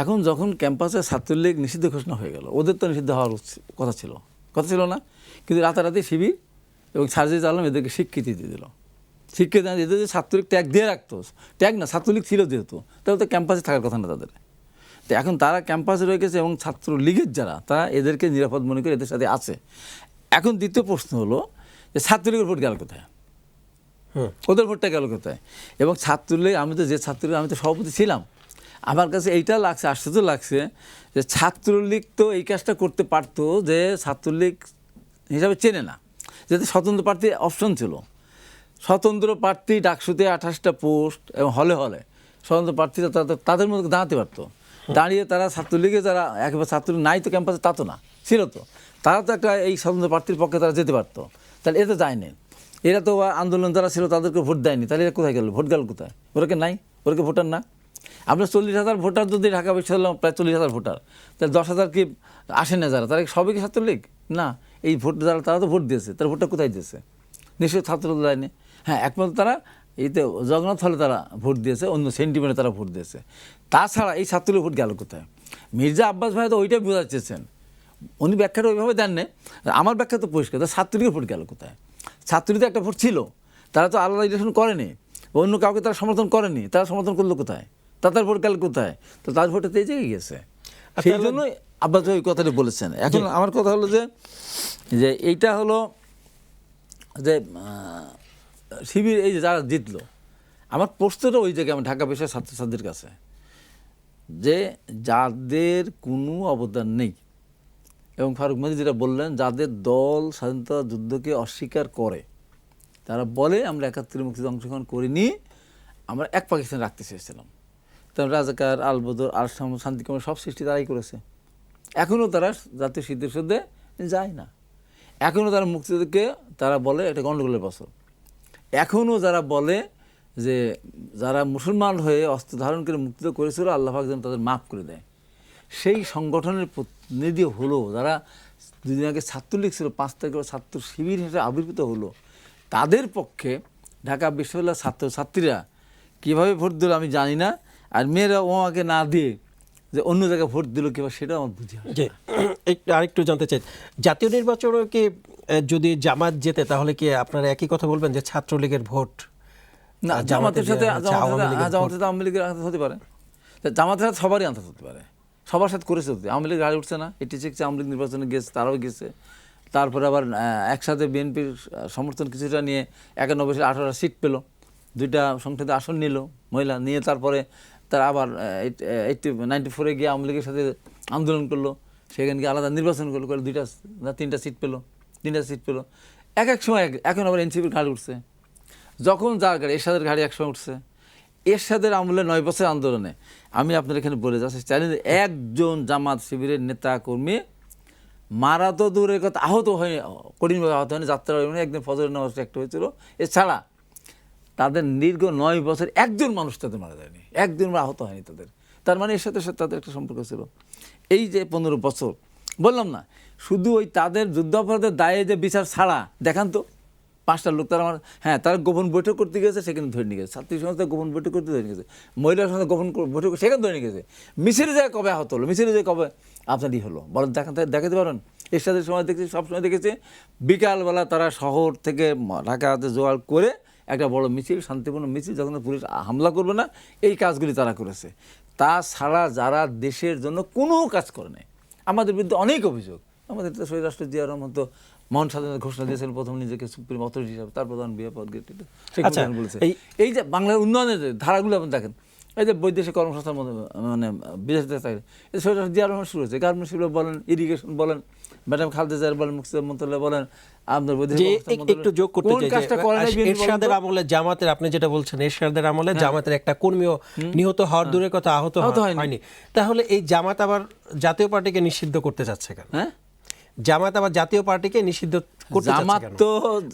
এখন যখন ক্যাম্পাসে ছাত্রলীগ নিষিদ্ধ ঘোষণা হয়ে গেল, ওদের তো নিষিদ্ধ হওয়ার কথা ছিল না, কিন্তু রাতারাতি শিবির এবং সার্জিদ আলম এদেরকে স্বীকৃতি দিয়ে দিল। স্বীকৃতি দিয়ে দিল যে ছাত্রলীগ ট্যাগ দিয়ে রাখতো, ট্যাগ না, ছাত্রলীগ ছিল যেহেতু, তাহলে তো ক্যাম্পাসে থাকার কথা না তাদের। তো এখন তারা ক্যাম্পাসে রয়ে গেছে এবং ছাত্রলীগের যারা, তারা এদেরকে নিরাপদ মনে করে এদের সাথে আছে। এখন দ্বিতীয় প্রশ্ন হলো যে ছাত্রলীগের ভোট গেল কোথায়, ওদের ভোটটা গেল কোথায়? এবং ছাত্রলীগ, আমি তো সভাপতি ছিলাম, আমার কাছে এইটা লাগছে, আশ্চর্য লাগছে যে ছাত্রলীগ তো এই কাজটা করতে পারতো, যে ছাত্রলীগ হিসাবে চেনে না, যাতে স্বতন্ত্র প্রার্থী অপশন ছিল। স্বতন্ত্র প্রার্থী ডাকসুতে 28টা পোস্ট এবং হলে স্বতন্ত্র প্রার্থীরা তাদের মধ্যে দাঁড়াতে পারতো, দাঁড়িয়ে তারা ছাত্রলীগে যারা একেবারে ছাত্রলীগ নাই তো ক্যাম্পাসে, তা তো না, ছিল তো, তারা তো একটা এই স্বতন্ত্র প্রার্থীর পক্ষে তারা যেতে পারতো। তাহলে এতে যায়নি, এরা তো আন্দোলন যারা ছিল তাদেরকে ভোট দেয়নি, তাহলে এরা কোথায় গেল? ভোট গেল কোথায়? ওরাকে নাই, ওরাকে ভোটার না। আপনার 40,000 ভোটার যদি ঢাকা বিশ্ববিদ্যালয়, প্রায় 40,000 ভোটার, তাহলে 10,000 কি আসে না যারা, তারা সবই কি ছাত্রলীগ না? এই ভোট যারা, তারা তো ভোট দিয়েছে, তারা ভোটটা কোথায় দিয়েছে? নিশ্চয়ই ছাত্র দেয়নি। হ্যাঁ, একমাত্র তারা এইতে জগন্নাথ হলে তারা ভোট দিয়েছে, অন্য সেন্টিমেন্টে তারা ভোট দিয়েছে। তাছাড়া এই ছাত্রলীগ ভোট গেল কোথায়? মির্জা আব্বাস ভাই তো ওইটাই বোঝাতে চেয়েছেন, উনি ব্যাখ্যাটা ওইভাবে দেন না, আমার ব্যাখ্যা তো পরিষ্কার। ছাত্রলীগের ভোট গেল কোথায়? ছাত্রলীগের একটা ভোট ছিল, তারা তো আলাদা ইলেকশন করেনি, অন্য কাউকে তারা সমর্থন করেনি, তারা সমর্থন করলো কোথায়? তাদের ভোট গেল কোথায়? তো তার ভোটে তো এই জায়গায় গেছে, সেই জন্যই আব্বাস ওই কথাটা বলেছেন। এখন আমার কথা হলো যে এইটা হলো যে শিবির এই যে যারা জিতলো, আমার প্রশ্নটা ওই জায়গায় আমার ঢাকা বিষয়ের ছাত্রছাত্রীদের কাছে, যে যাদের কোনো অবদান নেই, এবং ফারুক মেহেদী যেটা বললেন, যাদের দল স্বাধীনতা যুদ্ধকে অস্বীকার করে, তারা বলে আমরা 71 মুক্তিযুদ্ধে অংশগ্রহণ করিনি, আমরা এক পাকিস্তান রাখতে চেয়েছিলাম। তখন রাজাকার, আলবদর, আরসাম, শান্তিকর্ম সব সৃষ্টি তারাই করেছে। এখনও তারা জাতীয় স্মৃতিসৌধে যায় না, এখনও তারা মুক্তিযুদ্ধকে তারা বলে এটা গণ্ডগোলের বছর। এখনও যারা বলে যে যারা মুসলমান হয়ে অস্ত্র ধারণ করে মুক্তিযুদ্ধ করেছিল, আল্লাহ পাক যেন তাদের মাফ করে দেয়, সেই সংগঠনের প্রতিনিধি হলো যারা দুদিন আগে ছাত্রলীগ ছিল, 5 তারিখে ছাত্র শিবির হিসেবে আবির্ভূত হলো, তাদের পক্ষে ঢাকা বিশ্ববিদ্যালয়ের ছাত্রছাত্রীরা কীভাবে ভোট দিল আমি জানি না, আর মেয়েরা ওমাকে না দিয়ে যে অন্য জায়গায় ভোট দিল কীভাবে সেটাও আমার বুঝি হয় না। যে আরেকটু জানতে চাই, জাতীয় নির্বাচনে কি যদি জামাত জেতে তাহলে কি আপনারা একই কথা বলবেন যে ছাত্রলীগের ভোট না, জামাতের জামাতের সাথে আওয়ামী লীগের ভোট? আওয়ামী লীগের আঘাত হতে পারে, জামাতের সাথে সবারই আঘাত হতে পারে, সবার সাথে করেছে হতে। আওয়ামী লীগ গাড়ি উঠছে না, 86 আওয়ামী লীগ নির্বাচনে গেছে, তারাও গেছে। তারপরে আবার একসাথে বিএনপির সমর্থন কিছুটা নিয়ে 91 সালে 18 সিট পেল, 2টা সংসদে আসন নিল মহিলা নিয়ে, তারপরে তারা আবার 94 গিয়ে আওয়ামী লীগের সাথে আন্দোলন করলো, সেখানে গিয়ে আলাদা নির্বাচন করলো, 2টা না 3টা সিট পেলো, 3টা সিট পেলো। এক সময় এখন আবার এনসিপির গাড়ি উঠছে, যখন যার গাড়ি, এরশাদের গাড়ি একসময় উঠছে। এরশাদের আমলে 9 বছর আন্দোলনে আমি আপনার এখানে বলে যাচ্ছি, চ্যালেঞ্জ, একজন জামাত শিবিরের নেতা কর্মী মারা তো দূরের কথা, আহত হয়নি, কঠিনভাবে আহত হয়নি, যাত্রা হয়নি, একদিন ফজরের নামাজ একটা হয়েছিল। এছাড়া তাদের দীর্ঘ 9 বছর একজন মানুষ তাদের মারা যায়নি, একজন আহত হয়নি তাদের। তার মানে এর সাথে তাদের একটা সম্পর্ক ছিল। এই যে 15 বছর বললাম না, শুধু ওই তাদের যুদ্ধাপরাধের দায়ে যে বিচার ছাড়া দেখান তো 5টা লোক তারা আমার, হ্যাঁ তারা গোপন বৈঠক করতে গেছে, সেখানে ধরে নিয়ে গেছে। ছাত্রী সংস্থা গোপন বৈঠক করতে ধরে নিয়ে গেছে, মহিলার সঙ্গে গোপন বৈঠক সেখানে ধরে নিয়ে গেছে। মিছিলের জায়গায় কবে আহত হলো, মিছিলের জায়গায় কবে আপনারই হলো বলেন, দেখাতে পারেন? এর সাথে সময় দেখছি, সবসময় দেখেছে বিকালবেলা তারা শহর থেকে ঢাকাতে জোয়ার করে একটা বড় মিছিল, শান্তিপূর্ণ মিছিল, যখন পুলিশ হামলা করবে না, এই কাজগুলি তারা করেছে। তাছাড়া যারা দেশের জন্য কোনো কাজ করে নাই, আমাদের বিরুদ্ধে অনেক অভিযোগ। আমাদের তো শহীদ রাষ্ট্র জিয়া রহমান তো মহান স্বাধীনতা ঘোষণা দিয়েছিলেন, প্রথম নিজেকে সুপ্রিম অথরিটি হিসাবে, তার প্রধান বিয়ে পদ বলেছে। এই যে বাংলার উন্নয়নের ধারাগুলো আপনি দেখেন, এই যে বৈদেশিক কর্মসংস্থার মধ্যে মানে বিদেশে থাকে, এই শহীদ রাষ্ট্র জিয়া রহমান শুরু হয়েছে। গার্মেন্টস শিল্প বলেন, ইরিগেশন বলেন, ম্যাডাম খালেদা জিয়া বলেন, মুক্তিযোদ্ধা মন্ত্রণালয় বলেন, আপনার একটু যোগ করতে চাই, এরশাদের আমলে জামাতের, আপনি যেটা বলছেন এরশাদের আমলে জামাতের একটা কর্মীও নিহত হওয়ার দূরের কথা আহত হয়নি, তাহলে এই জামাত আবার জাতীয় পার্টিকে নিষিদ্ধ করতে যাচ্ছে কেন? হ্যাঁ, জামাত আবার জাতীয় পার্টিকে নিষিদ্ধ করতে যাচ্ছে কেন?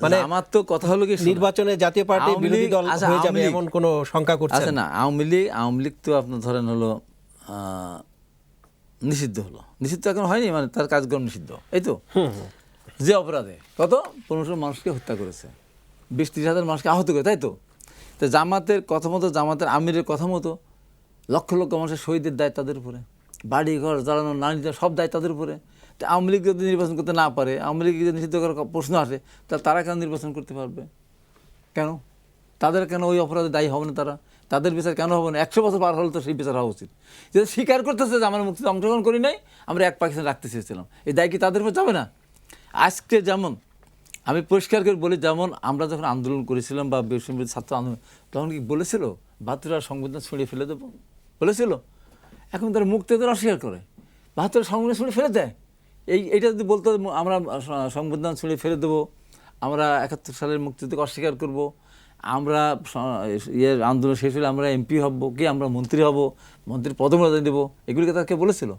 মানে আমার তো কথা হলো কি, নির্বাচনে জাতীয় পার্টি বিরোধী দল হয়ে যাবে এমন কোন শঙ্কা করছে না? আওয়ামী লীগ তো আপনার ধরেন হলো নিষিদ্ধ হলো, নিষিদ্ধ এখন হয়নি, মানে তার কাজকর্ম নিষিদ্ধ, এই তো। যে অপরাধে কত 1500 মানুষকে হত্যা করেছে, 20-30 হাজার মানুষকে আহত করে, তাই তো। তো জামাতের কথা মতো, জামাতের আমিরের কথা মতো লক্ষ লক্ষ মানুষের শহীদের দায় তাদের উপরে, বাড়ি ঘর জ্বালানো, নারী সব দায় তাদের উপরে। তো আওয়ামী লীগ যদি নির্বাচন করতে না পারে, আওয়ামী লীগ যদি নিষিদ্ধ করার প্রশ্ন আসে, তাহলে তারা কেন নির্বাচন করতে পারবে? কেন তাদের কেন ওই অপরাধে দায়ী হবে না? তাদের বিচার কেন হবে না? 100 বছর পার হলে তো সেই বিচার হওয়া উচিত। যদি স্বীকার করতেছে যে আমরা মুক্তিতে অংশগ্রহণ করি নাই, আমরা 1 পাকিস্তান রাখতে চেয়েছিলাম, এই দায় কি তাদের উপর যাবে না? আজকে যেমন আমি পরিষ্কার করে বলি, যেমন আমরা যখন আন্দোলন করেছিলাম বা বিশ্ববিদ্যালয় ছাত্র আন্দোলন, তখন কি বলেছিল 72 সংবিধান ছড়িয়ে ফেলে দেবো? বলেছিল? এখন তারা মুক্তিদের অস্বীকার করে, 72 সংবিধান ছড়িয়ে ফেলে দেয়। এইটা যদি বলতো আমরা সংবিধান ছড়িয়ে ফেলে দেবো, আমরা 71 সালের মুক্তিযুদ্ধকে অস্বীকার করব, আমরা আন্দোলন শেষ হলে আমরা এমপি হব, কি আমরা মন্ত্রী হব, মন্ত্রীর পদমর্যাদা দেবো, এগুলিকে তাকে বলেছিল।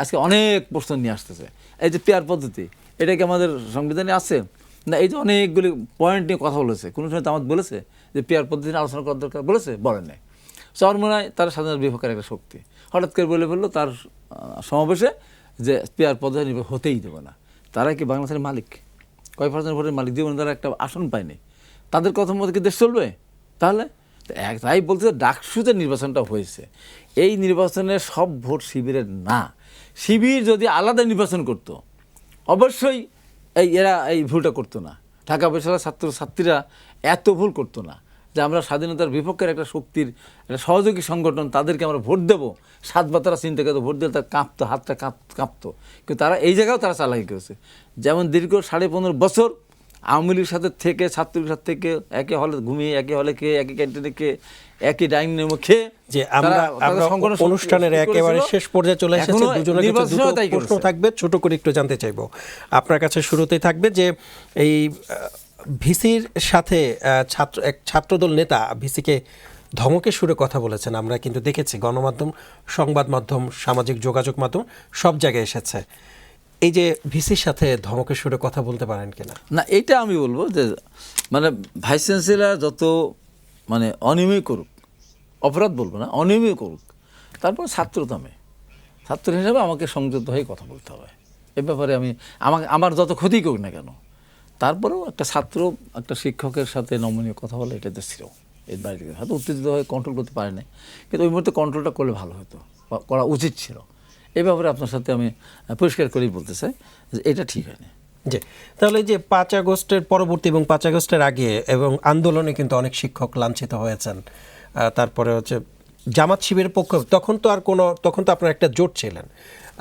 আজকে অনেক প্রশ্ন নিয়ে আসতেছে, এই যে পেয়ার পদ্ধতি, এটা কি আমাদের সংবিধানে আছে না? এই যে অনেকগুলি পয়েন্ট নিয়ে কথা বলেছে, কোনো সময় জামাত বলেছে যে পেয়ার পদ্ধতি নিয়ে আলোচনা করার দরকার, বলেছে? বলেন নাই। চরমোনায় তার স্বাধীনতার বিপক্ষের একটা শক্তি হঠাৎ করে বলে ফেললো তার সমাবেশে যে পেয়ার পদ্ধতি হতেই দেবে না। তারা কি বাংলাদেশের মালিক? কয় % ভোটের মালিক? জীবনে তারা একটা আসন পায়নি, তাদের কথা মতো কি দেশ চলবে? তাহলে তাই বলতে ডাকসুতে নির্বাচনটা হয়েছে, এই নির্বাচনের সব ভোট শিবিরের না। শিবির যদি আলাদা নির্বাচন করতো, অবশ্যই এরা এই ভুলটা করতো না। ঢাকা বিশ্ববিদ্যালয়ের ছাত্রছাত্রীরা এত ভুল করতো না যে আমরা স্বাধীনতার বিপক্ষের একটা শক্তির একটা সহযোগী সংগঠন, তাদেরকে আমরা ভোট দেবো, 7 বার তারা চিন্তা করতো, ভোট দিলে তার কাঁপতো, হাতটা কাঁপতো। কিন্তু তারা এই জায়গাও তারা চালাকি করেছে। যেমন দীর্ঘ 15.5 বছর আওয়ামী লীগের সাথে থেকে, ছাত্রলীগের সাথে থেকে, একই হলে ঘুমিয়ে, একই হলে খেয়ে, একই ক্যান্টিনে খেয়ে, একই ডাইনিং রুমে খেয়ে, যে আমরা অনুষ্ঠানের একেবারে শেষ পর্যায়ে চলে এসেছি, দুজনের কাছে দুটো প্রশ্ন থাকবে, ছোট করে একটু জানতে চাইবো আপনার কাছে। শুরুতেই থাকবে যে এই ভিসির সাথে এক ছাত্রদল নেতা ভিসিকে ধমকের সুরে কথা বলেছেন, আমরা কিন্তু দেখেছি গণমাধ্যম, সংবাদ মাধ্যম, সামাজিক যোগাযোগ মাধ্যম সব জায়গায় এসেছে। এই যে ভিসির সাথে ধমকের সুরে কথা বলতে পারেন কিনা? না, এইটা আমি বলবো যে মানে ভাইস চ্যান্সেলর যত মানে অনিয়মই করুক, অপরাধ বলবো না, অনিয়মই করুক, তারপর ছাত্র হিসাবে আমাকে সংযত হয়ে কথা বলতে হবে, এ ব্যাপারে আমার যত ক্ষতি হোক না কেন, তারপরেও একটা ছাত্র একটা শিক্ষকের সাথে নমনীয় কথা বলে, এটা তো ছিল এর বাইরে থেকে হয়তো উত্তেজিত হয়ে কন্ট্রোল করতে পারে না, কিন্তু ওই মুহূর্তে কন্ট্রোলটা করলে ভালো হতো বা করা উচিত ছিল। এই ব্যাপারে আপনার সাথে আমি পরিষ্কার করেই বলতে চাই যে এটা ঠিক হয়নি। জি, তাহলে এই যে 5 আগস্টের পরবর্তী এবং 5 আগস্টের আগে এবং আন্দোলনে কিন্তু অনেক শিক্ষক লাঞ্ছিত হয়েছেন, তারপরে হচ্ছে জামাত শিবিরের পক্ষ, তখন তো আপনার একটা জোট ছিলেন,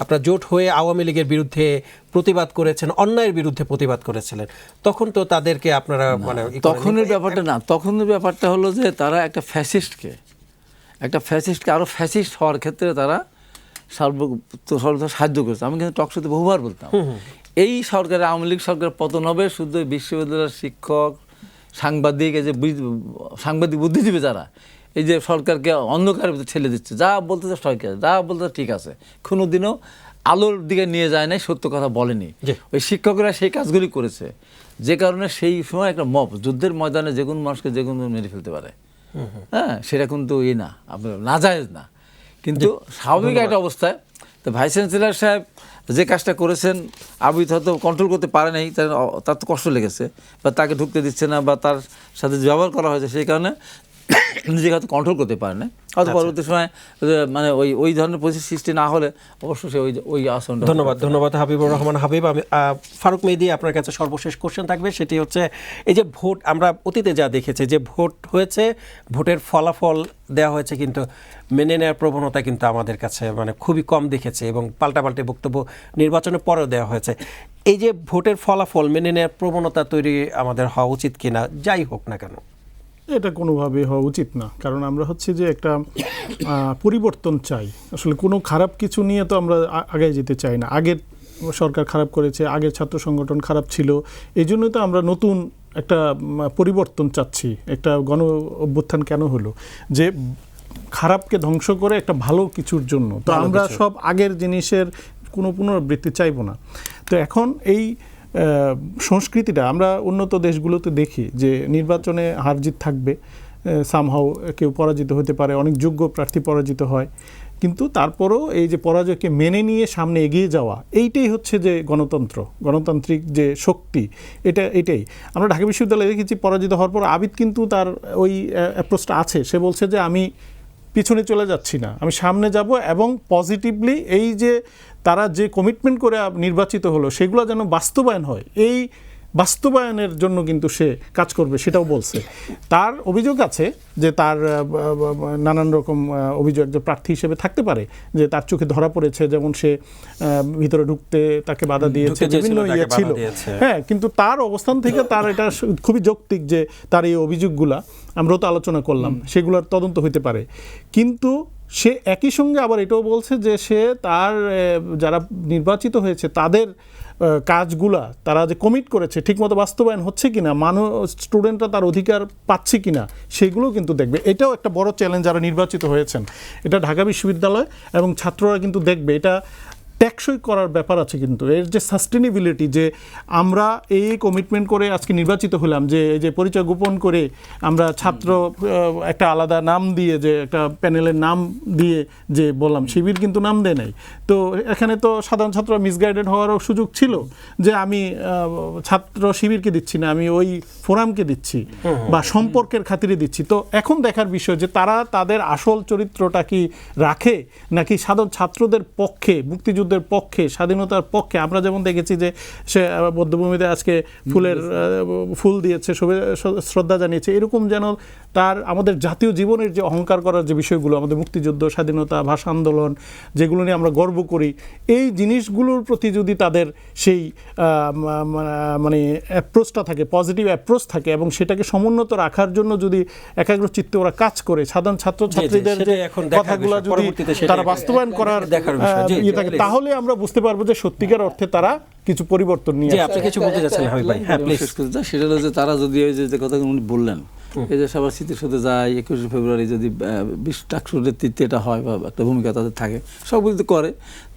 আপনার জোট হয়ে আওয়ামী লীগের বিরুদ্ধে প্রতিবাদ করেছেন, অন্যায়ের বিরুদ্ধে প্রতিবাদ করেছিলেন, তখন তো তাদেরকে আপনারা মানে তখনের ব্যাপারটা না, তখনের ব্যাপারটা হলো যে তারা একটা ফ্যাসিস্টকে আরো ফ্যাসিস্ট হওয়ার ক্ষেত্রে তারা সর্বদা সাহায্য করেছে। আমি কিন্তু টকশোতে বহুবার বলতাম, এই সরকারের, আওয়ামী লীগ সরকার পতন হবে শুধু বিশ্ববিদ্যালয়ের শিক্ষক, সাংবাদিক, এই যে সাংবাদিক বুদ্ধিজীবী যারা এই যে সরকারকে অন্ধকারের ভিতরে ঠেলে দিচ্ছে, যা বলতেছে সরকার, যা বলতেছে ঠিক আছে, কোনোদিনও আলোর দিকে নিয়ে যায় নাই, সত্য কথা বলেনি। ওই শিক্ষকরা সেই কাজগুলি করেছে, যে কারণে সেই সময় একটা মব, যুদ্ধের ময়দানে যে কোনো মানুষকে যে কোনো মেরে ফেলতে পারে। হ্যাঁ, সেটা কিন্তু না, আপনার নাজায়েজ না, কিন্তু স্বাভাবিক একটা অবস্থায়। তো ভাইস চ্যান্সেলর সাহেব যে কাজটা করেছেন, আবিদ হয়তো কন্ট্রোল করতে পারে নাই, তার তো কষ্ট লেগেছে, বা তাকে ঢুকতে দিচ্ছে না, বা তার সাথে ব্যবহার করা হয়েছে, সেই কারণে নিজেকে হয়তো কন্ট্রোল করতে পারে না। হয়তো পরবর্তী সময় মানে ওই ধরনের পরিস্থিতি সৃষ্টি না হলে অবশ্যই সে ওই আসনটা। ধন্যবাদ হাবিবুর রহমান হাবিব। আমি ফারুক মেহেদী, আপনার কাছে সর্বশেষ কোশ্চেন থাকবে, সেটি হচ্ছে এই যে ভোট, আমরা অতীতে যা দেখেছি যে ভোট হয়েছে, ভোটের ফলাফল দেওয়া হয়েছে, কিন্তু মেনে নেওয়ার প্রবণতা কিন্তু আমাদের কাছে মানে খুবই কম দেখেছে, এবং পাল্টাপাল্টে বক্তব্য নির্বাচনের পরেও দেওয়া হয়েছে। এই যে ভোটের ফলাফল মেনে নেওয়ার প্রবণতা তৈরি আমাদের হওয়া উচিত কিনা, যাই হোক না কেন? এটা কোনোভাবে হওয়া উচিত না, কারণ আমরা হচ্ছে যে একটা পরিবর্তন চাই। আসলে কোনো খারাপ কিছু নিয়ে তো আমরা আগে যেতে চাই না। আগের সরকার খারাপ করেছে, আগের ছাত্র সংগঠন খারাপ ছিল, এই জন্যই তো আমরা নতুন একটা পরিবর্তন চাচ্ছি। একটা গণ অভ্যুত্থান কেন হলো? যে খারাপকে ধ্বংস করে একটা ভালো কিছুর জন্য। তো আমরা সব আগের জিনিসের কোনো পুনরাবৃত্তি চাইবো না। তো এখন এই সংস্কৃতিটা আমরা উন্নত দেশগুলোতে দেখি যে নির্বাচনে হার জিত থাকবে, সামহাও কেউ পরাজিত হতে পারে, অনেক যোগ্য প্রার্থী পরাজিত হয়, কিন্তু তারপরও এই যে পরাজয়কে মেনে নিয়ে সামনে এগিয়ে যাওয়া, এইটাই হচ্ছে যে গণতান্ত্রিক যে শক্তি, এটাই। আমরা ঢাকা বিশ্ববিদ্যালয়ে দেখেছি পরাজিত হওয়ার পর আবিদ কিন্তু তার ওই অ্যাপ্রোচটা আছে, সে বলছে যে আমি পিছনে চলে যাচ্ছি না, আমি সামনে যাব, এবং পজিটিভলি এই যে তারা যে কমিটমেন্ট করে নির্বাচিত হলো সেগুলো যেন বাস্তবায়ন হয়, এই বাস্তবায়নের জন্য কিন্তু সে কাজ করবে, সেটাও বলছে। তার অভিযোগ আছে যে তার নানান রকম অভিযোগ যে প্রার্থী হিসেবে থাকতে পারে, যে তার চোখে ধরা পড়েছে, যেমন সে ভিতরে ঢুকতে তাকে বাধা দিয়েছে, বিভিন্ন ইয়ে ছিল। হ্যাঁ, কিন্তু তার অবস্থান থেকে তার এটা খুবই যৌক্তিক যে তার এই অভিযোগগুলা, আমরাও তো আলোচনা করলাম, সেগুলোর তদন্ত হইতে পারে। কিন্তু সে একই সঙ্গে আবার এটাও বলছে যে সে তার যারা নির্বাচিত হয়েছে তাদের কাজগুলা তারা যে কমিট করেছে ঠিকমতো বাস্তবায়ন হচ্ছে কিনা, স্টুডেন্টরা তার অধিকার পাচ্ছে কিনা, সেগুলো কিন্তু দেখবে। এটাও একটা বড় চ্যালেঞ্জ যারা নির্বাচিত হয়েছেন, এটা ঢাকা বিশ্ববিদ্যালয় এবং ছাত্ররা কিন্তু দেখবে। এটা টেকসই করার ব্যাপার আছে, কিন্তু এর যে সাস্টেনেবিলিটি, যে আমরা এই কমিটমেন্ট করে আজকে নির্বাচিত হলাম, যে এই যে পরিচয় গোপন করে আমরা ছাত্র একটা আলাদা নাম দিয়ে, যে একটা প্যানেলের নাম দিয়ে যে বললাম, শিবির কিন্তু নাম দেয় নাই। তো এখানে তো সাধারণ ছাত্ররা মিসগাইডেড হওয়ারও সুযোগ ছিল, যে আমি ছাত্র শিবিরকে দিচ্ছি না, আমি ওই ফোরামকে দিচ্ছি বা সম্পর্কের খাতিরে দিচ্ছি। তো এখন দেখার বিষয় যে তারা তাদের আসল চরিত্রটা কি রাখে, নাকি সাধারণ ছাত্রদের পক্ষে, মুক্তিযুদ্ধ পক্ষে, স্বাধীনতার পক্ষে। আমরা যেমন দেখেছি যে সে বদ্ধভূমিতে আজকে ফুল দিয়েছে, শ্রদ্ধা জানিয়েছে, এরকম যেন তার আমাদের জাতীয় জীবনের যে অহংকার করার যে বিষয়গুলো, আমাদের মুক্তিযুদ্ধ, স্বাধীনতা, ভাষা আন্দোলন, যেগুলো নিয়ে আমরা গর্ব করি, এই জিনিসগুলোর প্রতি যদি তাদের সেই মানে অ্যাপ্রোচটা থাকে, পজিটিভ অ্যাপ্রোচ থাকে, এবং সেটাকে সমুন্নত রাখার জন্য যদি একাগ্রচিত্তে ওরা কাজ করে, সাধারণ ছাত্রছাত্রীদের যে কথাগুলো যদি তারা বাস্তবায়ন করার ইয়ে থাকে, তাহলে আমরা বুঝতে পারবো যে সত্যিকার অর্থে তারা কিছু পরিবর্তন নিয়ে আসছে। আপনি কিছু বলতে চাচ্ছেন হাবিব ভাই? হ্যাঁ, প্লিজ। সেটা হলো যে তারা যদি এই যে কথা উনি বললেন, এই যে সবার স্মৃতির সাথে যায়, 21শে ফেব্রুয়ারি যদি ডাকসুর নেতৃত্বে এটা হয় বা একটা ভূমিকা তাদের থাকে, সবগুলো করে,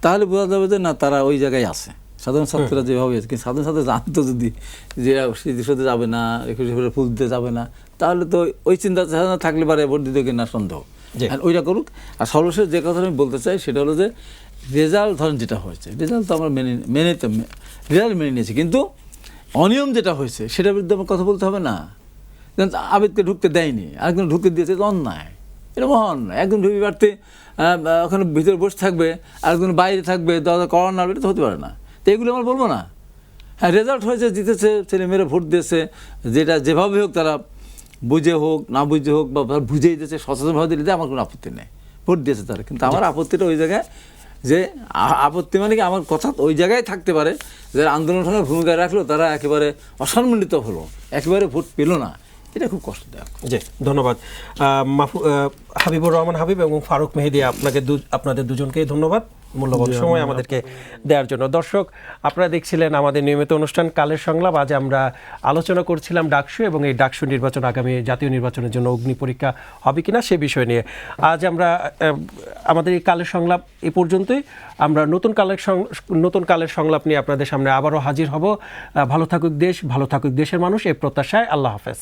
তাহলে বোঝা যাবে যে না, তারা ওই জায়গায় আছে। সাধারণ ছাত্ররা যেভাবে আছে, কিন্তু সাধারণ ছাত্র জানতো যদি যে স্মৃতির সাথে যাবে না, 21শে ফেব্রুয়ারি ফুল দিতে যাবে না, তাহলে তো ওই চিন্তা থাকলে পারে ভোট দিতে কিনা সন্দেহ, ওইটা করুক। আর সর্বশেষ যে কথা আমি বলতে চাই সেটা হলো যে রেজাল্ট ধরেন যেটা হয়েছে, রেজাল্ট তো আমরা রেজাল্ট মেনে নিয়েছি, কিন্তু অনিয়ম যেটা হয়েছে সেটার বিরুদ্ধে আমার কথা বলতে হবে না। যেমন আবেদকে ঢুকতে দেয়নি, আরেকজন ঢুকতে দিয়েছে, তো অন্যায়, এটা মহান। একজন ঢুকি বাড়তে ওখানে ভিতরে বসে থাকবে, আরেকজন বাইরে থাকবে, দরজা করার না, এটা তো হতে পারে না। তো এগুলো আমরা বলবো না। হ্যাঁ, রেজাল্ট হয়েছে, জিতেছে, ছেলেমেয়েরা ভোট দিয়েছে, যেটা যেভাবে হোক তারা বুঝে হোক না বুঝে হোক বা বুঝেই দিয়েছে, সচেতনভাবে দিলে আমার কোনো আপত্তি নেই, ভোট দিয়েছে তারা। কিন্তু আমার আপত্তিটা ওই জায়গায়, যে আপত্তি মানে কি আমার কথা ওই জায়গায় থাকতে পারে, যারা আন্দোলন ভূমিকা রাখলো তারা একেবারে অসম্মানিত হলো, একেবারে ভোট পেল না, এটা খুব কষ্টদায়ক। জি, ধন্যবাদ হাবিবুর রহমান হাবিব এবং ফারুক মেহেদী, আপনাদের দুজনকেই ধন্যবাদ মূল্যবান সময় আমাদেরকে দেওয়ার জন্য। দর্শক, আপনারা দেখছিলেন আমাদের নিয়মিত অনুষ্ঠান কালের সংলাপ। আজ আমরা আলোচনা করছিলাম ডাকসু এবং এই ডাকসু নির্বাচন আগামী জাতীয় নির্বাচনের জন্য অগ্নি পরীক্ষা হবে কিনা সে বিষয় নিয়ে। আজ আমরা আমাদের এই কালের সংলাপ এ পর্যন্তই। আমরা নতুন কালের সংলাপ নিয়ে আপনাদের সামনে আবারও হাজির হব। ভালো থাকুক দেশ, ভালো থাকুক দেশের মানুষ, এই প্রত্যাশায় আল্লাহ হাফেজ।